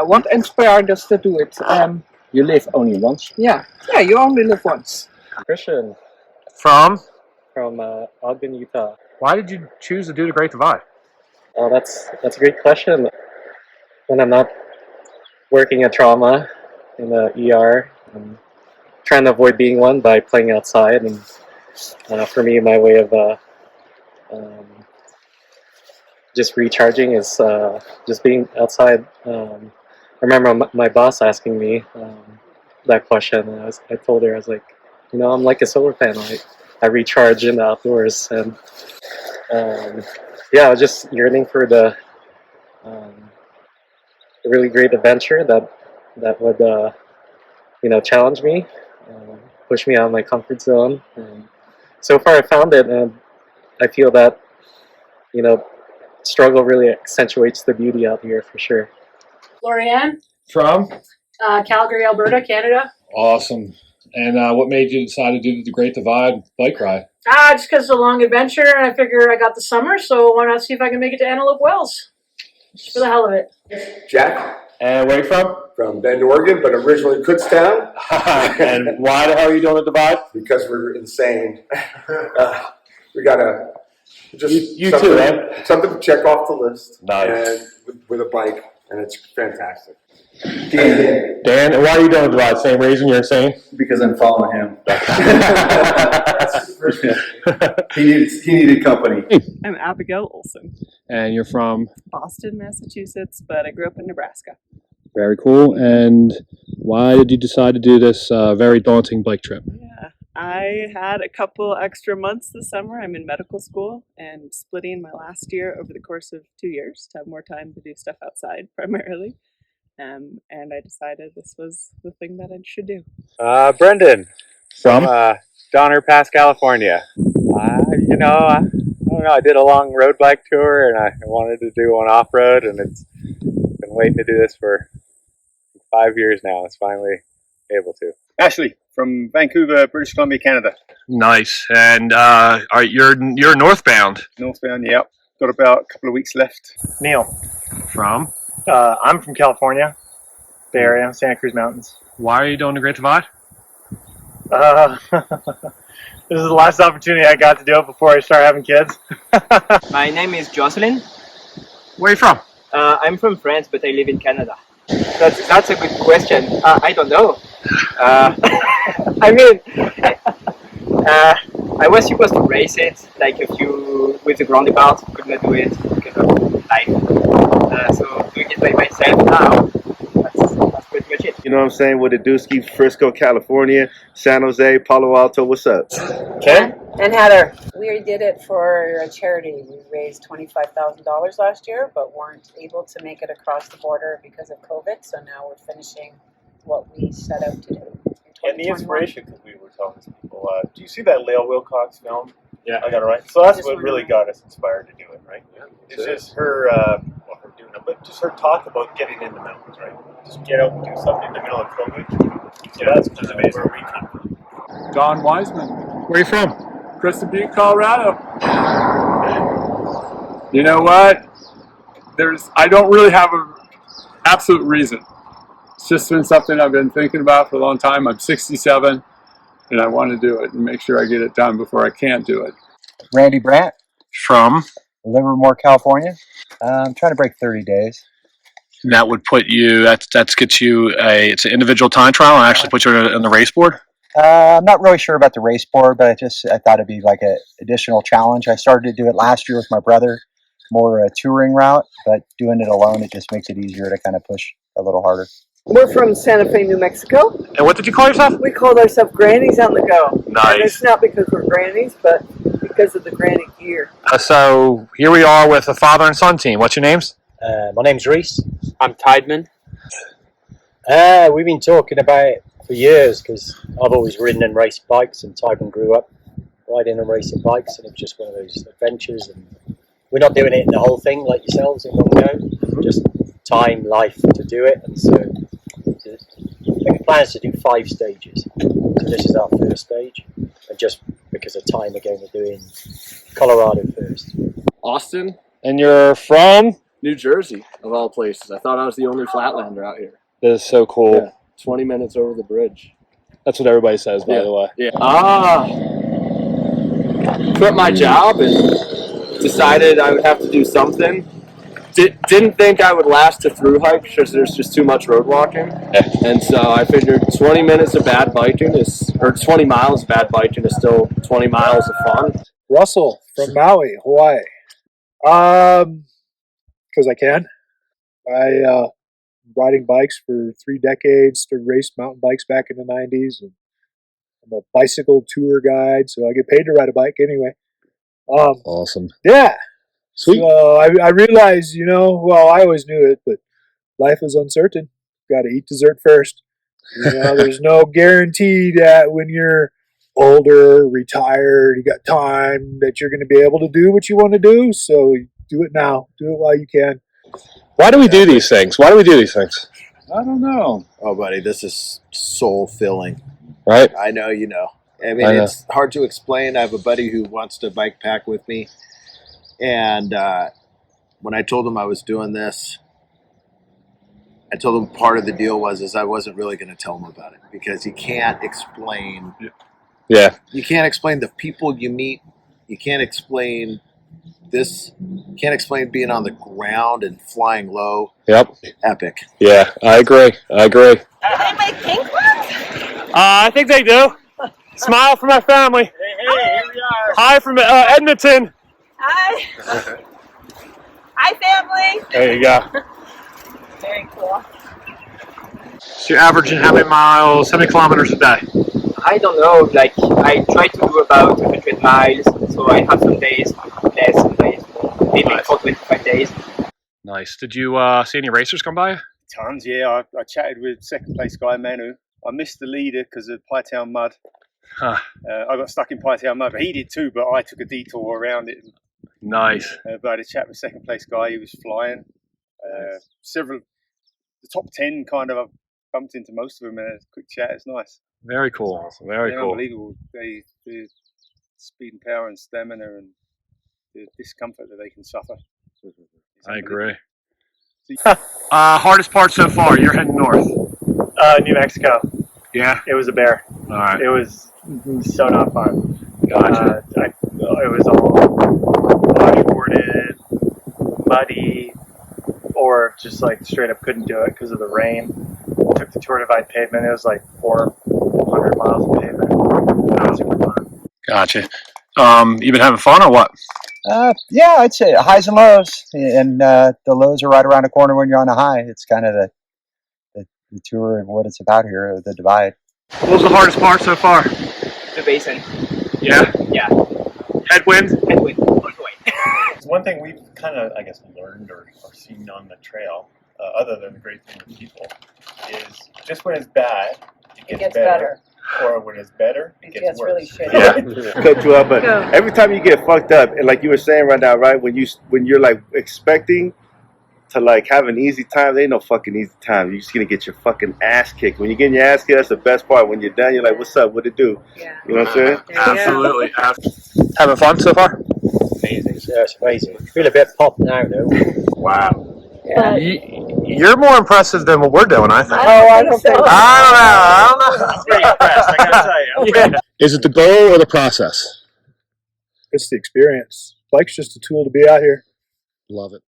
What inspired us to do it? You live only once. Yeah, you only live once. Christian. From Ogden, Utah. Why did you choose to do the Great Divide? Oh, that's a great question. When I'm not working at trauma in the ER, I'm trying to avoid being one by playing outside. And for me, my way of just recharging is just being outside. I remember my boss asking me that question, and I told her, I was like, I'm like a solar panel. I recharge in the outdoors, and I was just yearning for the really great adventure that would challenge me, push me out of my comfort zone. And so far, I found it, and I feel that struggle really accentuates the beauty out here for sure. Lorianne, From Calgary, Alberta, Canada. Awesome. And what made you decide to do the Great Divide bike ride? Just because it's a long adventure, and I figure I got the summer, so why not see if I can make it to Antelope Wells? Just for the hell of it. Jack. And where are you from? From Bend, Oregon, but originally Kutztown. And why the hell are you doing the divide? Because we're insane. We gotta just you too, right? Something to check off the list. Nice. And with a bike, and it's fantastic. Dan, and why are you doing the divide? Same reason, you're insane? Because I'm following him. He needed company. I'm Abigail Olson. And you're from? Boston, Massachusetts, but I grew up in Nebraska. Very cool. And why did you decide to do this very daunting bike trip? Yeah, I had a couple extra months this summer. I'm in medical school and splitting my last year over the course of 2 years to have more time to do stuff outside primarily. And I decided this was the thing that I should do. Brendan from Donner Pass, California. I don't know. I did a long road bike tour, and I wanted to do one off road, and it's been waiting to do this for 5 years now. It's finally able to. Ashley from Vancouver, British Columbia, Canada. Nice. And you're northbound? Northbound, yep. Got about a couple of weeks left. Neil. From? I'm from California, Bay Area, Santa Cruz Mountains. Why are you doing the Great Divide? This is the last opportunity I got to do it before I start having kids. My name is Jocelyn. Where are you from? I'm from France, but I live in Canada. That's a good question. I don't know. I was supposed to race it like with the roundabout. Could not do it because of life. So doing it by myself now, that's pretty much it. know what I'm saying? With a Dusky, Frisco, California, San Jose, Palo Alto. What's up? Ken? And Heather. We did it for a charity. We raised $25,000 last year, but weren't able to make it across the border because of COVID. So now we're finishing what we set out to do. And the inspiration, because we were talking to people, do you see that Lael Wilcox film? Yeah. I got it right. So that's what really got us inspired to do it, right? Yeah. It's just her, her doing it, but just her talk about getting in the mountains, right? Just get out and do something in the middle of COVID. So that's just amazing. Where we come from. Don Wiseman. Where are you from? Crescent Butte, Colorado. You know what? I don't really have an absolute reason. It's just been something I've been thinking about for a long time. I'm 67, and I want to do it and make sure I get it done before I can't do it. Randy Brandt. From? Livermore, California. I'm trying to break 30 days. And that would put you, that gets you it's an individual time trial and actually puts you on the race board? I'm not really sure about the race board, but I thought it'd be like an additional challenge. I started to do it last year with my brother, more a touring route, but doing it alone, it just makes it easier to kind of push a little harder. We're from Santa Fe, New Mexico. And what did you call yourself? We called ourselves Grannies on the Go. Nice. And it's not because we're grannies, but because of the granny gear. So here we are with a father and son team. What's your names? My name's Reese. I'm Tideman. We've been talking about it for years because I've always ridden and raced bikes, and Tideman grew up riding and racing bikes, and it was just one of those adventures. And we're not doing it in the whole thing like yourselves in one go, just time, life to do it. And so the plan is to do 5 stages. So this is our first stage, and just because of time, again, we're doing Colorado first. Austin. And you're from? New Jersey, of all places. I thought I was the only Flatlander out here. That is so cool. Yeah, 20 minutes over the bridge. That's what everybody says, by the way. Yeah. Quit my job and decided I would have to do something. Didn't think I would last to through hike because there's just too much road walking. And so I figured 20 minutes of bad biking or 20 miles of bad biking is still 20 miles of fun. Russell from Maui, Hawaii. Because I can. I riding bikes for 3 decades. Started raced mountain bikes back in the 90s, and I'm a bicycle tour guide, so I get paid to ride a bike anyway. Awesome. Yeah. Sweet. So I realized, well, I always knew it, but life is uncertain. Got to eat dessert first. There's no guarantee that when you're older, retired, you got time that you're going to be able to do what you want to do. So do it now. Do it while you can. Why do we do these things? I don't know. Oh, buddy, this is soul-filling. Right? I know you know. I mean, it's hard to explain. I have a buddy who wants to bike pack with me. And when I told him I was doing this, I told him part of the deal was I wasn't really going to tell him about it because you can't explain. Yeah. You can't explain the people you meet. You can't explain this. You can't explain being on the ground and flying low. Yep. Epic. Yeah, I agree. Do they make pink ones? I think they do. Smile for my family. Hey, here we are. Hi from Edmonton. Hi. Hi, family. There you go. Very cool. So you're averaging how many kilometers a day? I don't know, like I try to do about 100 miles, so I have some days less, some days more, maybe for 25 days. Nice. Did you see any racers come by? Tons, yeah. I chatted with second place guy Manu. I missed the leader because of Pytown mud. Huh. I got stuck in Pytown mud, but he did too, but I took a detour around it. Nice. But I had a chat with second place guy, he was flying. The top 10 kind of, I bumped into most of them in a quick chat. It's nice. Very cool. Very They're cool. Unbelievable. The speed and power and stamina and the discomfort that they can suffer. I agree. Hardest part so far, you're heading north. New Mexico. Yeah? It was a bear. All right. It was so not fun. Gotcha. It was all washboarded, muddy, or just like straight up couldn't do it because of the rain. Took the Tour Divide pavement. It was like 400 miles of pavement. That was super fun. Gotcha. You been having fun or what? Yeah, I'd say highs and lows, and the lows are right around the corner when you're on a high. It's kind of the the tour and what it's about here, the Divide. What was the hardest part so far? The basin. Yeah? Yeah. Headwind? Headwind. One thing we've kind of, I guess, learned or seen on the trail, other than the great thing with people, is just when it's bad, it gets better. Or when it's better, it gets worse. Really shitty. Yeah, cut you up, but every time you get fucked up, and like you were saying right now, right, when you're like expecting to like have an easy time, there ain't no fucking easy time. You're just gonna get your fucking ass kicked. When you're getting your ass kicked, that's the best part. When you're done, you're like, "What's up? What'd it do?" Yeah. You know what I'm saying? Absolutely. Having fun so far? Amazing. Yeah, it's amazing. I feel a bit popped now, though. Wow. Yeah. You're more impressive than what we're doing, I think. I don't think so. I don't know. I'm pretty impressed, I gotta tell you. Yeah. Is it the goal or the process? It's the experience. Bike's just a tool to be out here. Love it.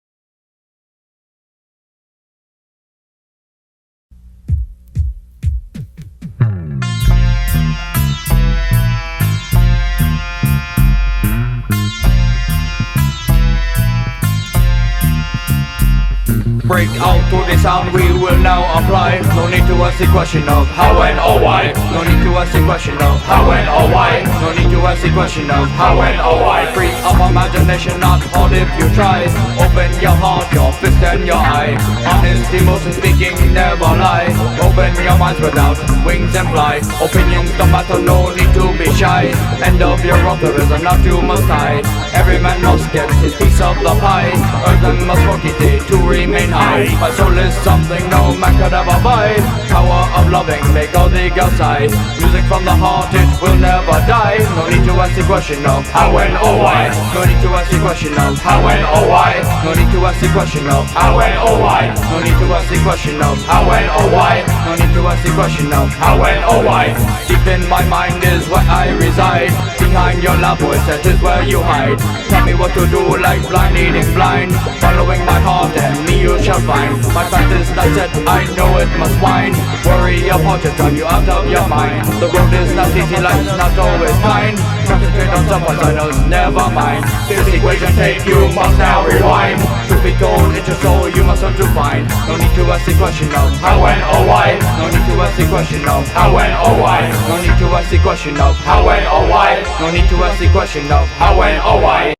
Break out to the sound we will now apply. No need to ask the question of how and or why. No need to ask the question of how and or why. No need to ask the question of how and or why. Free of imagination, not hard if you try. Open your heart, your fist and your eye. Honest emotion speaking, never lie. Open your minds without wings and fly. Opinions don't matter, no need to be shy. End of your rope, there is enough you must hide. Every man must get his piece of the pie. Earth and must work each day to remain high. My soul is something no man could ever buy. Power of loving, make all dig outside. Music from the heart, it will never die. No need to ask the question of how and or why. No need to ask the question of how and or why. No need to ask the question of how and or why. No need to ask the question of how and or why. No need to ask the question of how and or why. Deep in my mind is where I reside. Behind your loud voice, that is where you hide. Tell me what to do, like blind leading blind. Following my heart and me you shall find. My path is not set, I know it must wind. Worry about it, drive you out of your mind. The road is not easy, life's not always kind. Concentrate on someone I know's never mind. This equation tape, you must now rewind. Truth be told, it's your soul you must learn to find. No need to ask the question of how and or why. No need to ask the question of how and or why. No need to ask the question of how and or why. No need to ask the question of how and or why.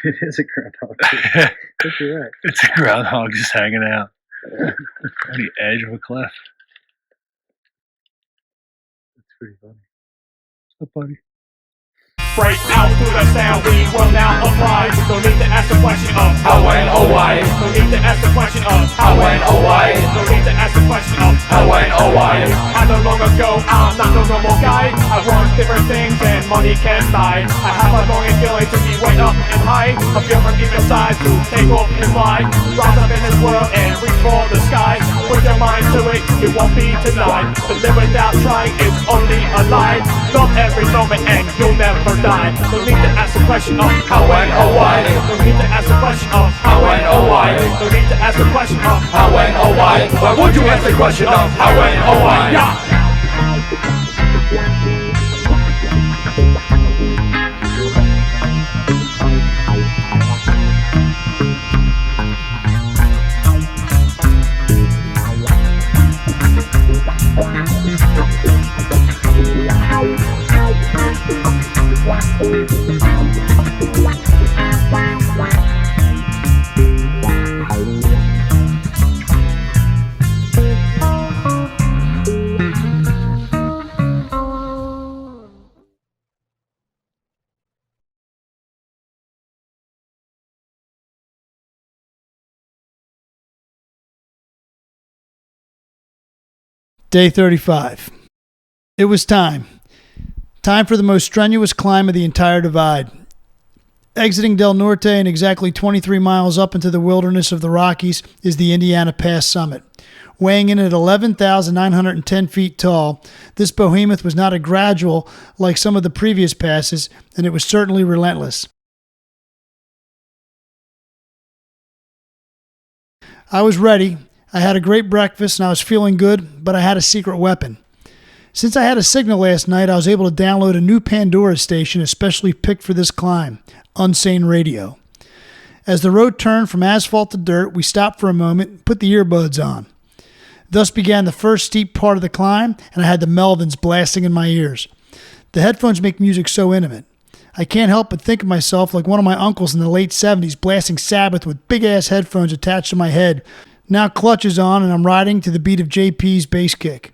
It is a groundhog. I think you're right. It's a groundhog just hanging out on the edge of a cliff. That's pretty funny. What's up, buddy? Break out through the sound we will now apply. No need to ask the question of how and or why. No need to ask the question of how and or why. No need to ask the question of how and or why. I no longer go, I'm not no normal guy. I want different things and money can buy. I have a longing feeling to be way up and high. I feel from deep inside to take off and fly. Rise up in this world and reach for the sky. Put your mind to it, it won't be denied. To live without trying is only a lie. Love every moment and you'll never die. No need to ask the question of how and or why. No need to ask the question of how and or why. No need to ask the question of how and or why. Why would you ask the question of how and or why? Yeah. Day 35. It was time. Time for the most strenuous climb of the entire divide. Exiting Del Norte and exactly 23 miles up into the wilderness of the Rockies is the Indiana Pass summit. Weighing in at 11,910 feet tall, this behemoth was not a gradual like some of the previous passes, and it was certainly relentless. I was ready. I had a great breakfast and I was feeling good, but I had a secret weapon. Since I had a signal last night, I was able to download a new Pandora station especially picked for this climb, Unsane Radio. As the road turned from asphalt to dirt, we stopped for a moment and put the earbuds on. Thus began the first steep part of the climb, and I had the Melvins blasting in my ears. The headphones make music so intimate. I can't help but think of myself like one of my uncles in the late 70s blasting Sabbath with big-ass headphones attached to my head. Now clutch is on, and I'm riding to the beat of JP's bass kick.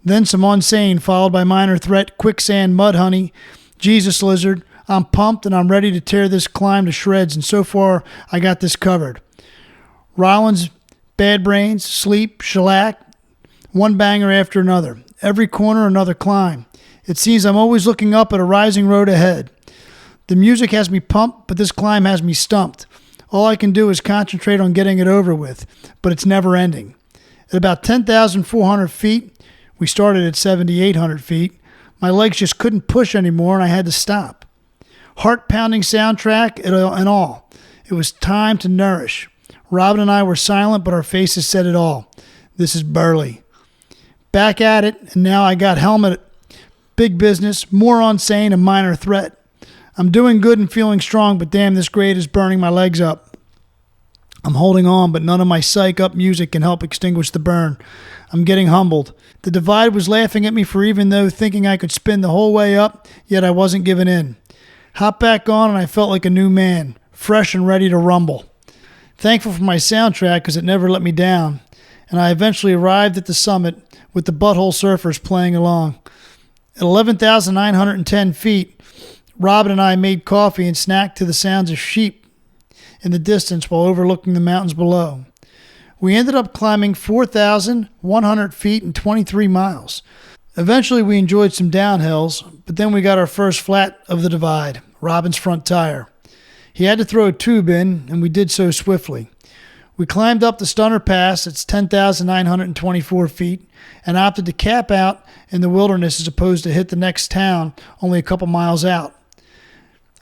Then some Unsane, followed by Minor Threat, Quicksand, Mudhoney, Jesus Lizard. I'm pumped, and I'm ready to tear this climb to shreds, and so far, I got this covered. Rollins, Bad Brains, Sleep, Shellac, one banger after another. Every corner, another climb. It seems I'm always looking up at a rising road ahead. The music has me pumped, but this climb has me stumped. All I can do is concentrate on getting it over with, but it's never ending. At about 10,400 feet, we started at 7,800 feet, my legs just couldn't push anymore and I had to stop. Heart-pounding soundtrack and all. It was time to nourish. Robin and I were silent, but our faces said it all. This is Burley. Back at it, and now I got helmet, big business, more Unsane, and Minor Threat. I'm doing good and feeling strong, but damn, this grade is burning my legs up. I'm holding on, but none of my psych up music can help extinguish the burn. I'm getting humbled. The Divide was laughing at me for even though thinking I could spin the whole way up, yet I wasn't giving in. Hopped back on and I felt like a new man, fresh and ready to rumble. Thankful for my soundtrack because it never let me down, and I eventually arrived at the summit with the Butthole Surfers playing along. At 11,910 feet, Robin and I made coffee and snacked to the sounds of sheep in the distance while overlooking the mountains below. We ended up climbing 4,100 feet in 23 miles. Eventually we enjoyed some downhills, but then we got our first flat of the Divide, Robin's front tire. He had to throw a tube in, and we did so swiftly. We climbed up the Stunner Pass at 10,924 feet and opted to cap out in the wilderness as opposed to hit the next town only a couple miles out.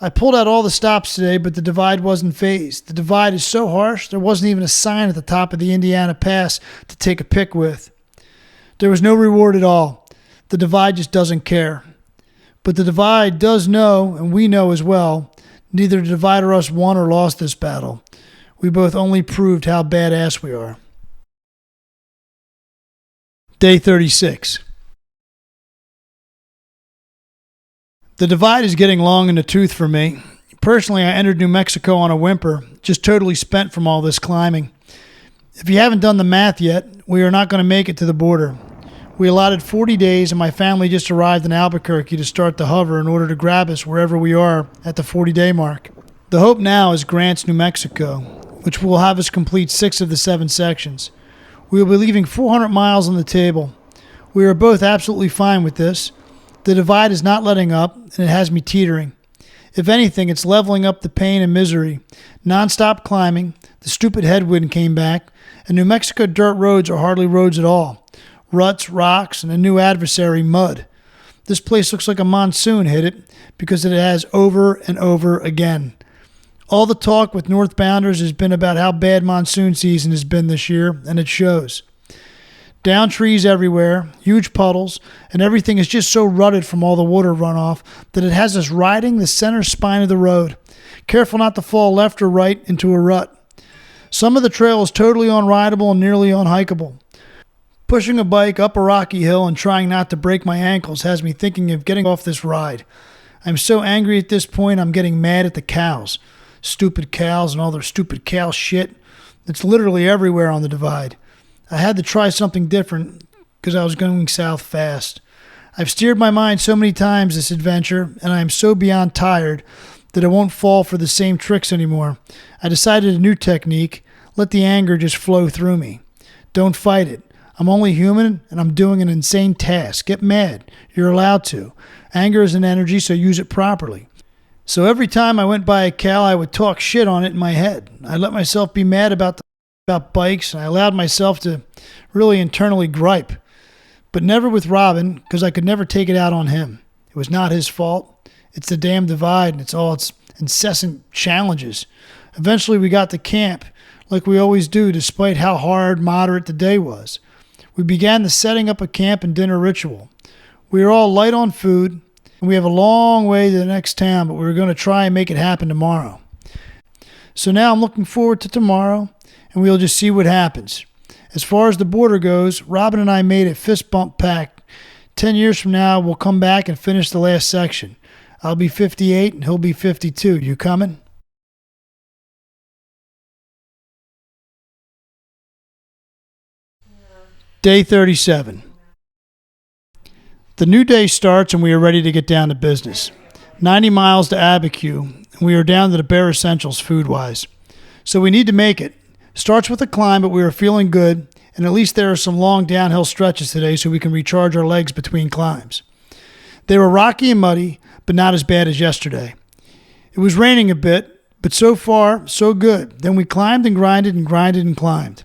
I pulled out all the stops today, but the Divide wasn't phased. The Divide is so harsh, there wasn't even a sign at the top of the Indiana Pass to take a pic with. There was no reward at all. The Divide just doesn't care. But the Divide does know, and we know as well, neither the Divide or us won or lost this battle. We both only proved how badass we are. Day 36. The Divide is getting long in the tooth for me. Personally, I entered New Mexico on a whimper, just totally spent from all this climbing. If you haven't done the math yet, we are not going to make it to the border. We allotted 40 days and my family just arrived in Albuquerque to start the hover in order to grab us wherever we are at the 40-day mark. The hope now is Grants, New Mexico, which will have us complete 6 of the 7 sections. We will be leaving 400 miles on the table. We are both absolutely fine with this. The Divide is not letting up, and it has me teetering. If anything, it's leveling up the pain and misery. Non-stop climbing, the stupid headwind came back, and New Mexico dirt roads are hardly roads at all. Ruts, rocks, and a new adversary, mud. This place looks like a monsoon hit it because it has over and over again. All the talk with northbounders has been about how bad monsoon season has been this year, and it shows. Down trees everywhere, huge puddles, and everything is just so rutted from all the water runoff that it has us riding the center spine of the road. Careful not to fall left or right into a rut. Some of the trail is totally unrideable and nearly unhikeable. Pushing a bike up a rocky hill and trying not to break my ankles has me thinking of getting off this ride. I'm so angry at this point I'm getting mad at the cows. Stupid cows and all their stupid cow shit. It's literally everywhere on the Divide. I had to try something different because I was going south fast. I've steered my mind so many times this adventure, and I am so beyond tired that I won't fall for the same tricks anymore. I decided a new technique. Let the anger just flow through me. Don't fight it. I'm only human, and I'm doing an insane task. Get mad. You're allowed to. Anger is an energy, so use it properly. So every time I went by a cow, I would talk shit on it in my head. I let myself be mad about bikes, and I allowed myself to really internally gripe. But never with Robin, because I could never take it out on him. It was not his fault. It's the damn Divide, and it's all its incessant challenges. Eventually we got to camp, like we always do, despite how hard, moderate the day was. We began the setting up a camp and dinner ritual. We are all light on food, and we have a long way to the next town, but we're going to try and make it happen tomorrow. So now I'm looking forward to tomorrow, and we'll just see what happens. As far as the border goes, Robin and I made it fist bump packed. 10 years from now, we'll come back and finish the last section. I'll be 58 and he'll be 52. You coming? Day 37. The new day starts and we are ready to get down to business. 90 miles to Abiquiu, and we are down to the bare essentials food-wise. So we need to make it. Starts with a climb, but we are feeling good, and at least there are some long downhill stretches today so we can recharge our legs between climbs. They were rocky and muddy, but not as bad as yesterday. It was raining a bit, but so far, so good. Then we climbed and grinded and grinded and climbed.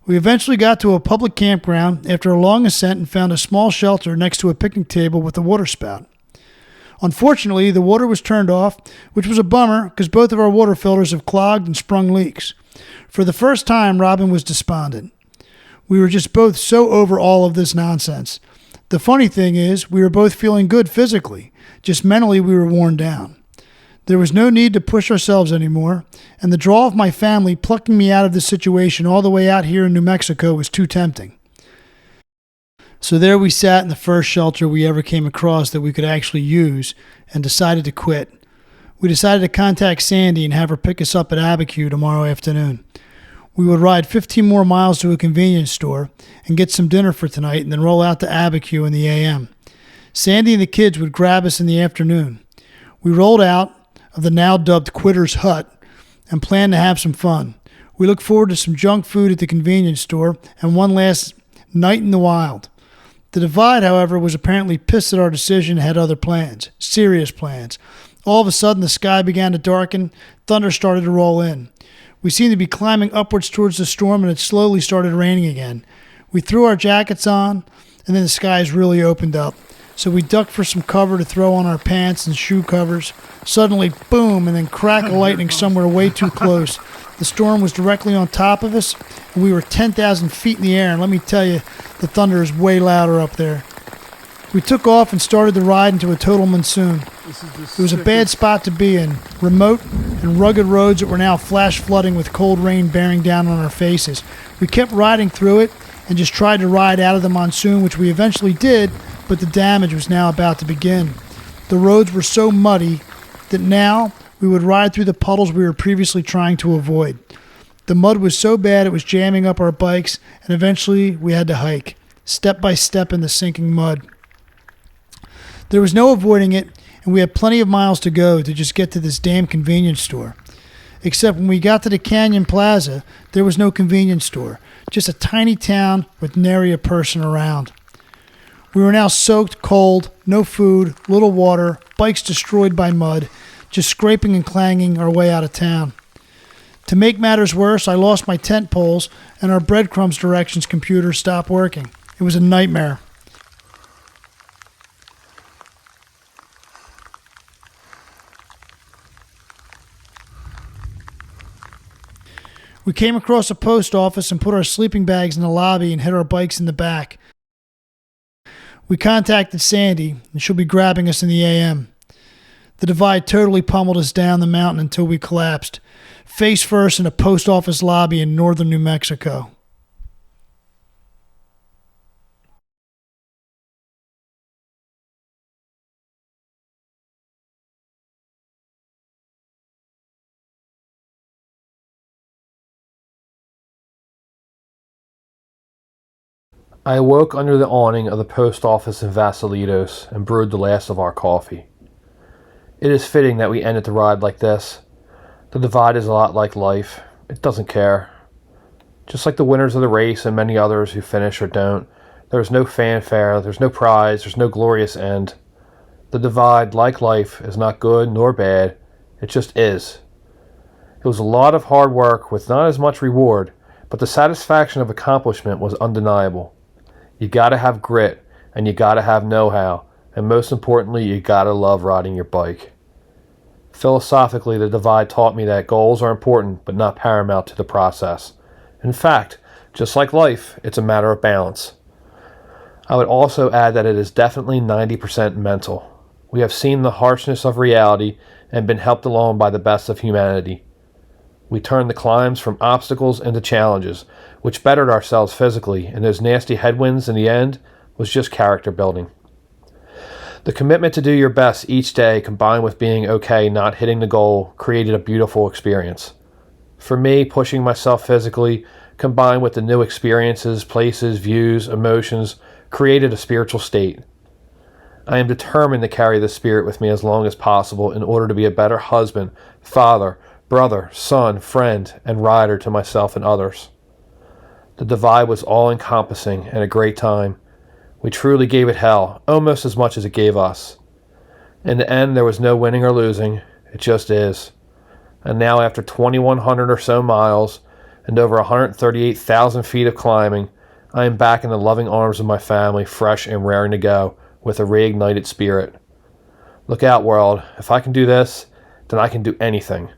We eventually got to a public campground after a long ascent and found a small shelter next to a picnic table with a water spout. Unfortunately, the water was turned off, which was a bummer because both of our water filters have clogged and sprung leaks. For the first time, Robin was despondent. We were just both so over all of this nonsense. The funny thing is, we were both feeling good physically, just mentally we were worn down. There was no need to push ourselves anymore, and the draw of my family plucking me out of this situation all the way out here in New Mexico was too tempting. So there we sat in the first shelter we ever came across that we could actually use and decided to quit. We decided to contact Sandy and have her pick us up at Abiquiu tomorrow afternoon. We would ride 15 more miles to a convenience store and get some dinner for tonight and then roll out to Abiquiu in the a.m. Sandy and the kids would grab us in the afternoon. We rolled out of the now dubbed Quitter's Hut and planned to have some fun. We look forward to some junk food at the convenience store and one last night in the wild. The Divide, however, was apparently pissed at our decision and had other plans, serious plans. All of a sudden, the sky began to darken, thunder started to roll in. We seemed to be climbing upwards towards the storm, and it slowly started raining again. We threw our jackets on, and then the skies really opened up. So we ducked for some cover to throw on our pants and shoe covers. Suddenly, boom, and then crack of lightning somewhere way too close. The storm was directly on top of us, and we were 10,000 feet in the air, and let me tell you, the thunder is way louder up there. We took off and started the ride into a total monsoon. It was a bad spot to be in, remote and rugged roads that were now flash flooding with cold rain bearing down on our faces. We kept riding through it and just tried to ride out of the monsoon, which we eventually did, but the damage was now about to begin. The roads were so muddy that now we would ride through the puddles we were previously trying to avoid. The mud was so bad it was jamming up our bikes, and eventually we had to hike, step by step in the sinking mud. There was no avoiding it, and we had plenty of miles to go to just get to this damn convenience store. Except when we got to the Canyon Plaza, there was no convenience store, just a tiny town with nary a person around. We were now soaked, cold, no food, little water, bikes destroyed by mud, just scraping and clanging our way out of town. To make matters worse, I lost my tent poles and our breadcrumbs directions computer stopped working. It was a nightmare. We came across a post office and put our sleeping bags in the lobby and hid our bikes in the back. We contacted Sandy, and she'll be grabbing us in the a.m. The Divide totally pummeled us down the mountain until we collapsed, face first in a post office lobby in northern New Mexico. I awoke under the awning of the post office in Vasilitos and brewed the last of our coffee. It is fitting that we ended the ride like this. The Divide is a lot like life. It doesn't care. Just like the winners of the race and many others who finish or don't, there's no fanfare, there's no prize, there's no glorious end. The Divide, like life, is not good nor bad. It just is. It was a lot of hard work with not as much reward, but the satisfaction of accomplishment was undeniable. You gotta have grit, and you gotta have know-how, and most importantly, you gotta love riding your bike. Philosophically, the Divide taught me that goals are important, but not paramount to the process. In fact, just like life, it's a matter of balance. I would also add that it is definitely 90% mental. We have seen the harshness of reality and been helped along by the best of humanity. We turned the climbs from obstacles into challenges, which bettered ourselves physically, and those nasty headwinds in the end was just character building. The commitment to do your best each day combined with being okay not hitting the goal created a beautiful experience. For me, pushing myself physically combined with the new experiences, places, views, emotions created a spiritual state. I am determined to carry this spirit with me as long as possible in order to be a better husband, father, brother, son, friend, and rider to myself and others. The divide was all-encompassing and a great time. We truly gave it hell, almost as much as it gave us. In the end, there was no winning or losing. It just is. And now, after 2,100 or so miles and over 138,000 feet of climbing, I am back in the loving arms of my family, fresh and raring to go, with a reignited spirit. Look out, world. If I can do this, then I can do anything.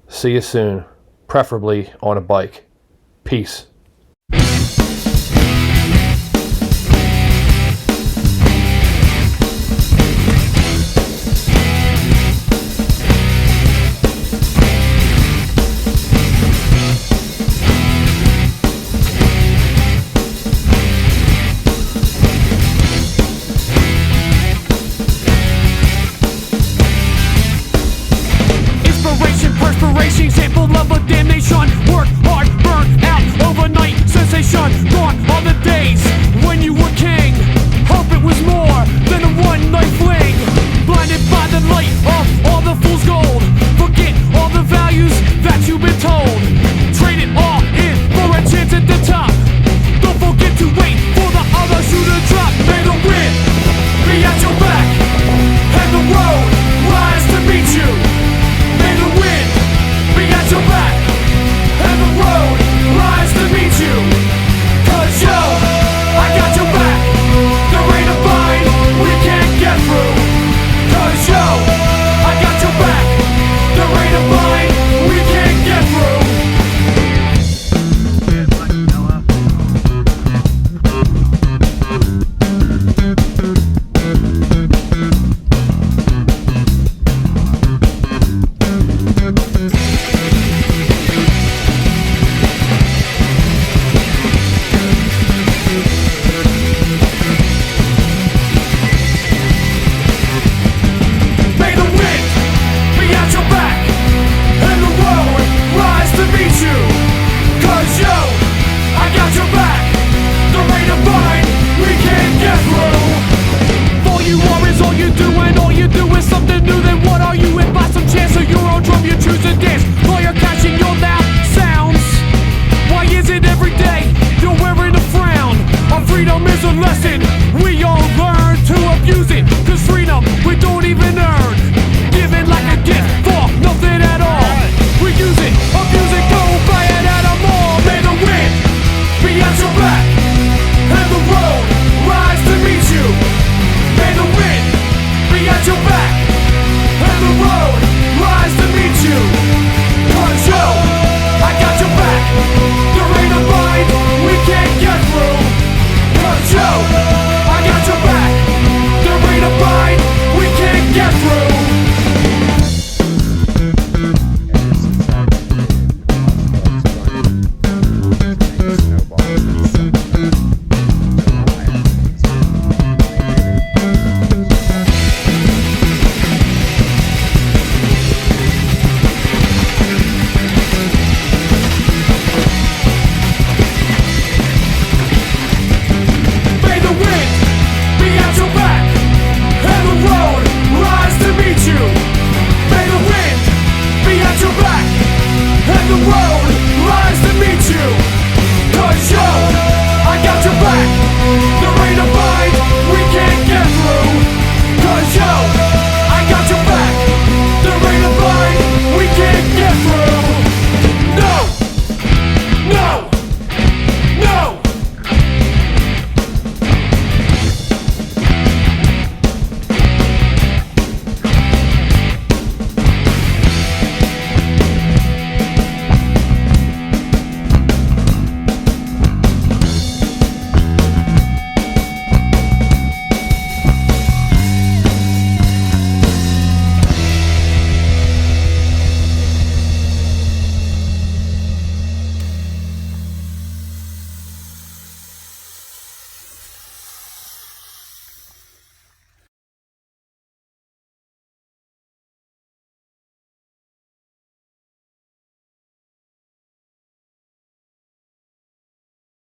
See you soon, preferably on a bike. Peace.